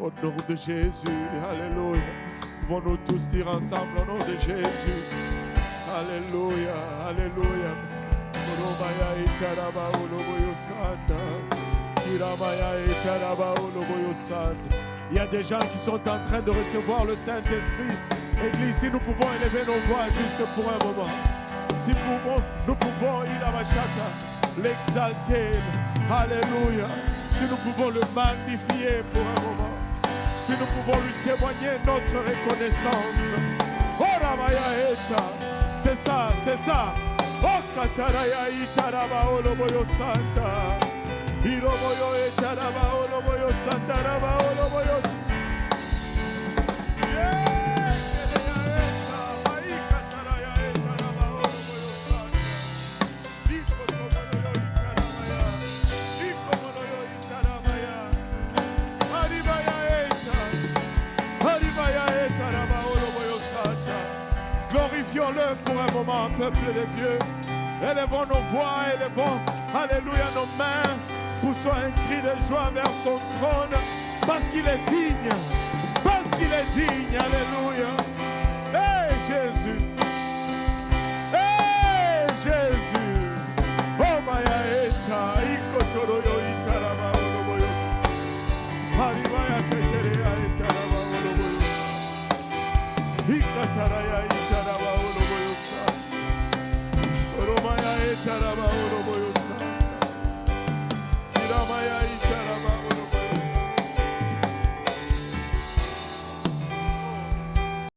Au nom de Jésus, alléluia. Pouvons-nous tous dire ensemble au nom de Jésus. Alléluia, alléluia. Il y a des gens qui sont en train de recevoir le Saint-Esprit. Église, si nous pouvons élever nos voix juste pour un moment. Si nous pouvons l'exalter. Alléluia. Si nous pouvons le magnifier pour un moment. Si nous pouvons lui témoigner notre reconnaissance. Oh Ramaya Eta. C'est ça, c'est ça. Oh Kataraya Itaraba Oloboyo Santa. Iroboyo Etaraba Oloboyo Santa Raba Oloboyo Santa. Glorifions-le pour un moment, peuple de Dieu. Élevons nos voix, élevons, alléluia, nos mains. Poussons un cri de joie vers son trône. Parce qu'il est digne. Parce qu'il est digne, alléluia. Hey Jésus. Hey Jésus. Oh Maya Eta. Ikotoroyo Itaraba Oloboyos. Haribaya Keterea Itaraba Oloboyos. Ikataraya Itaraba Oloboyos. Romaya Etaraba Oloboyos.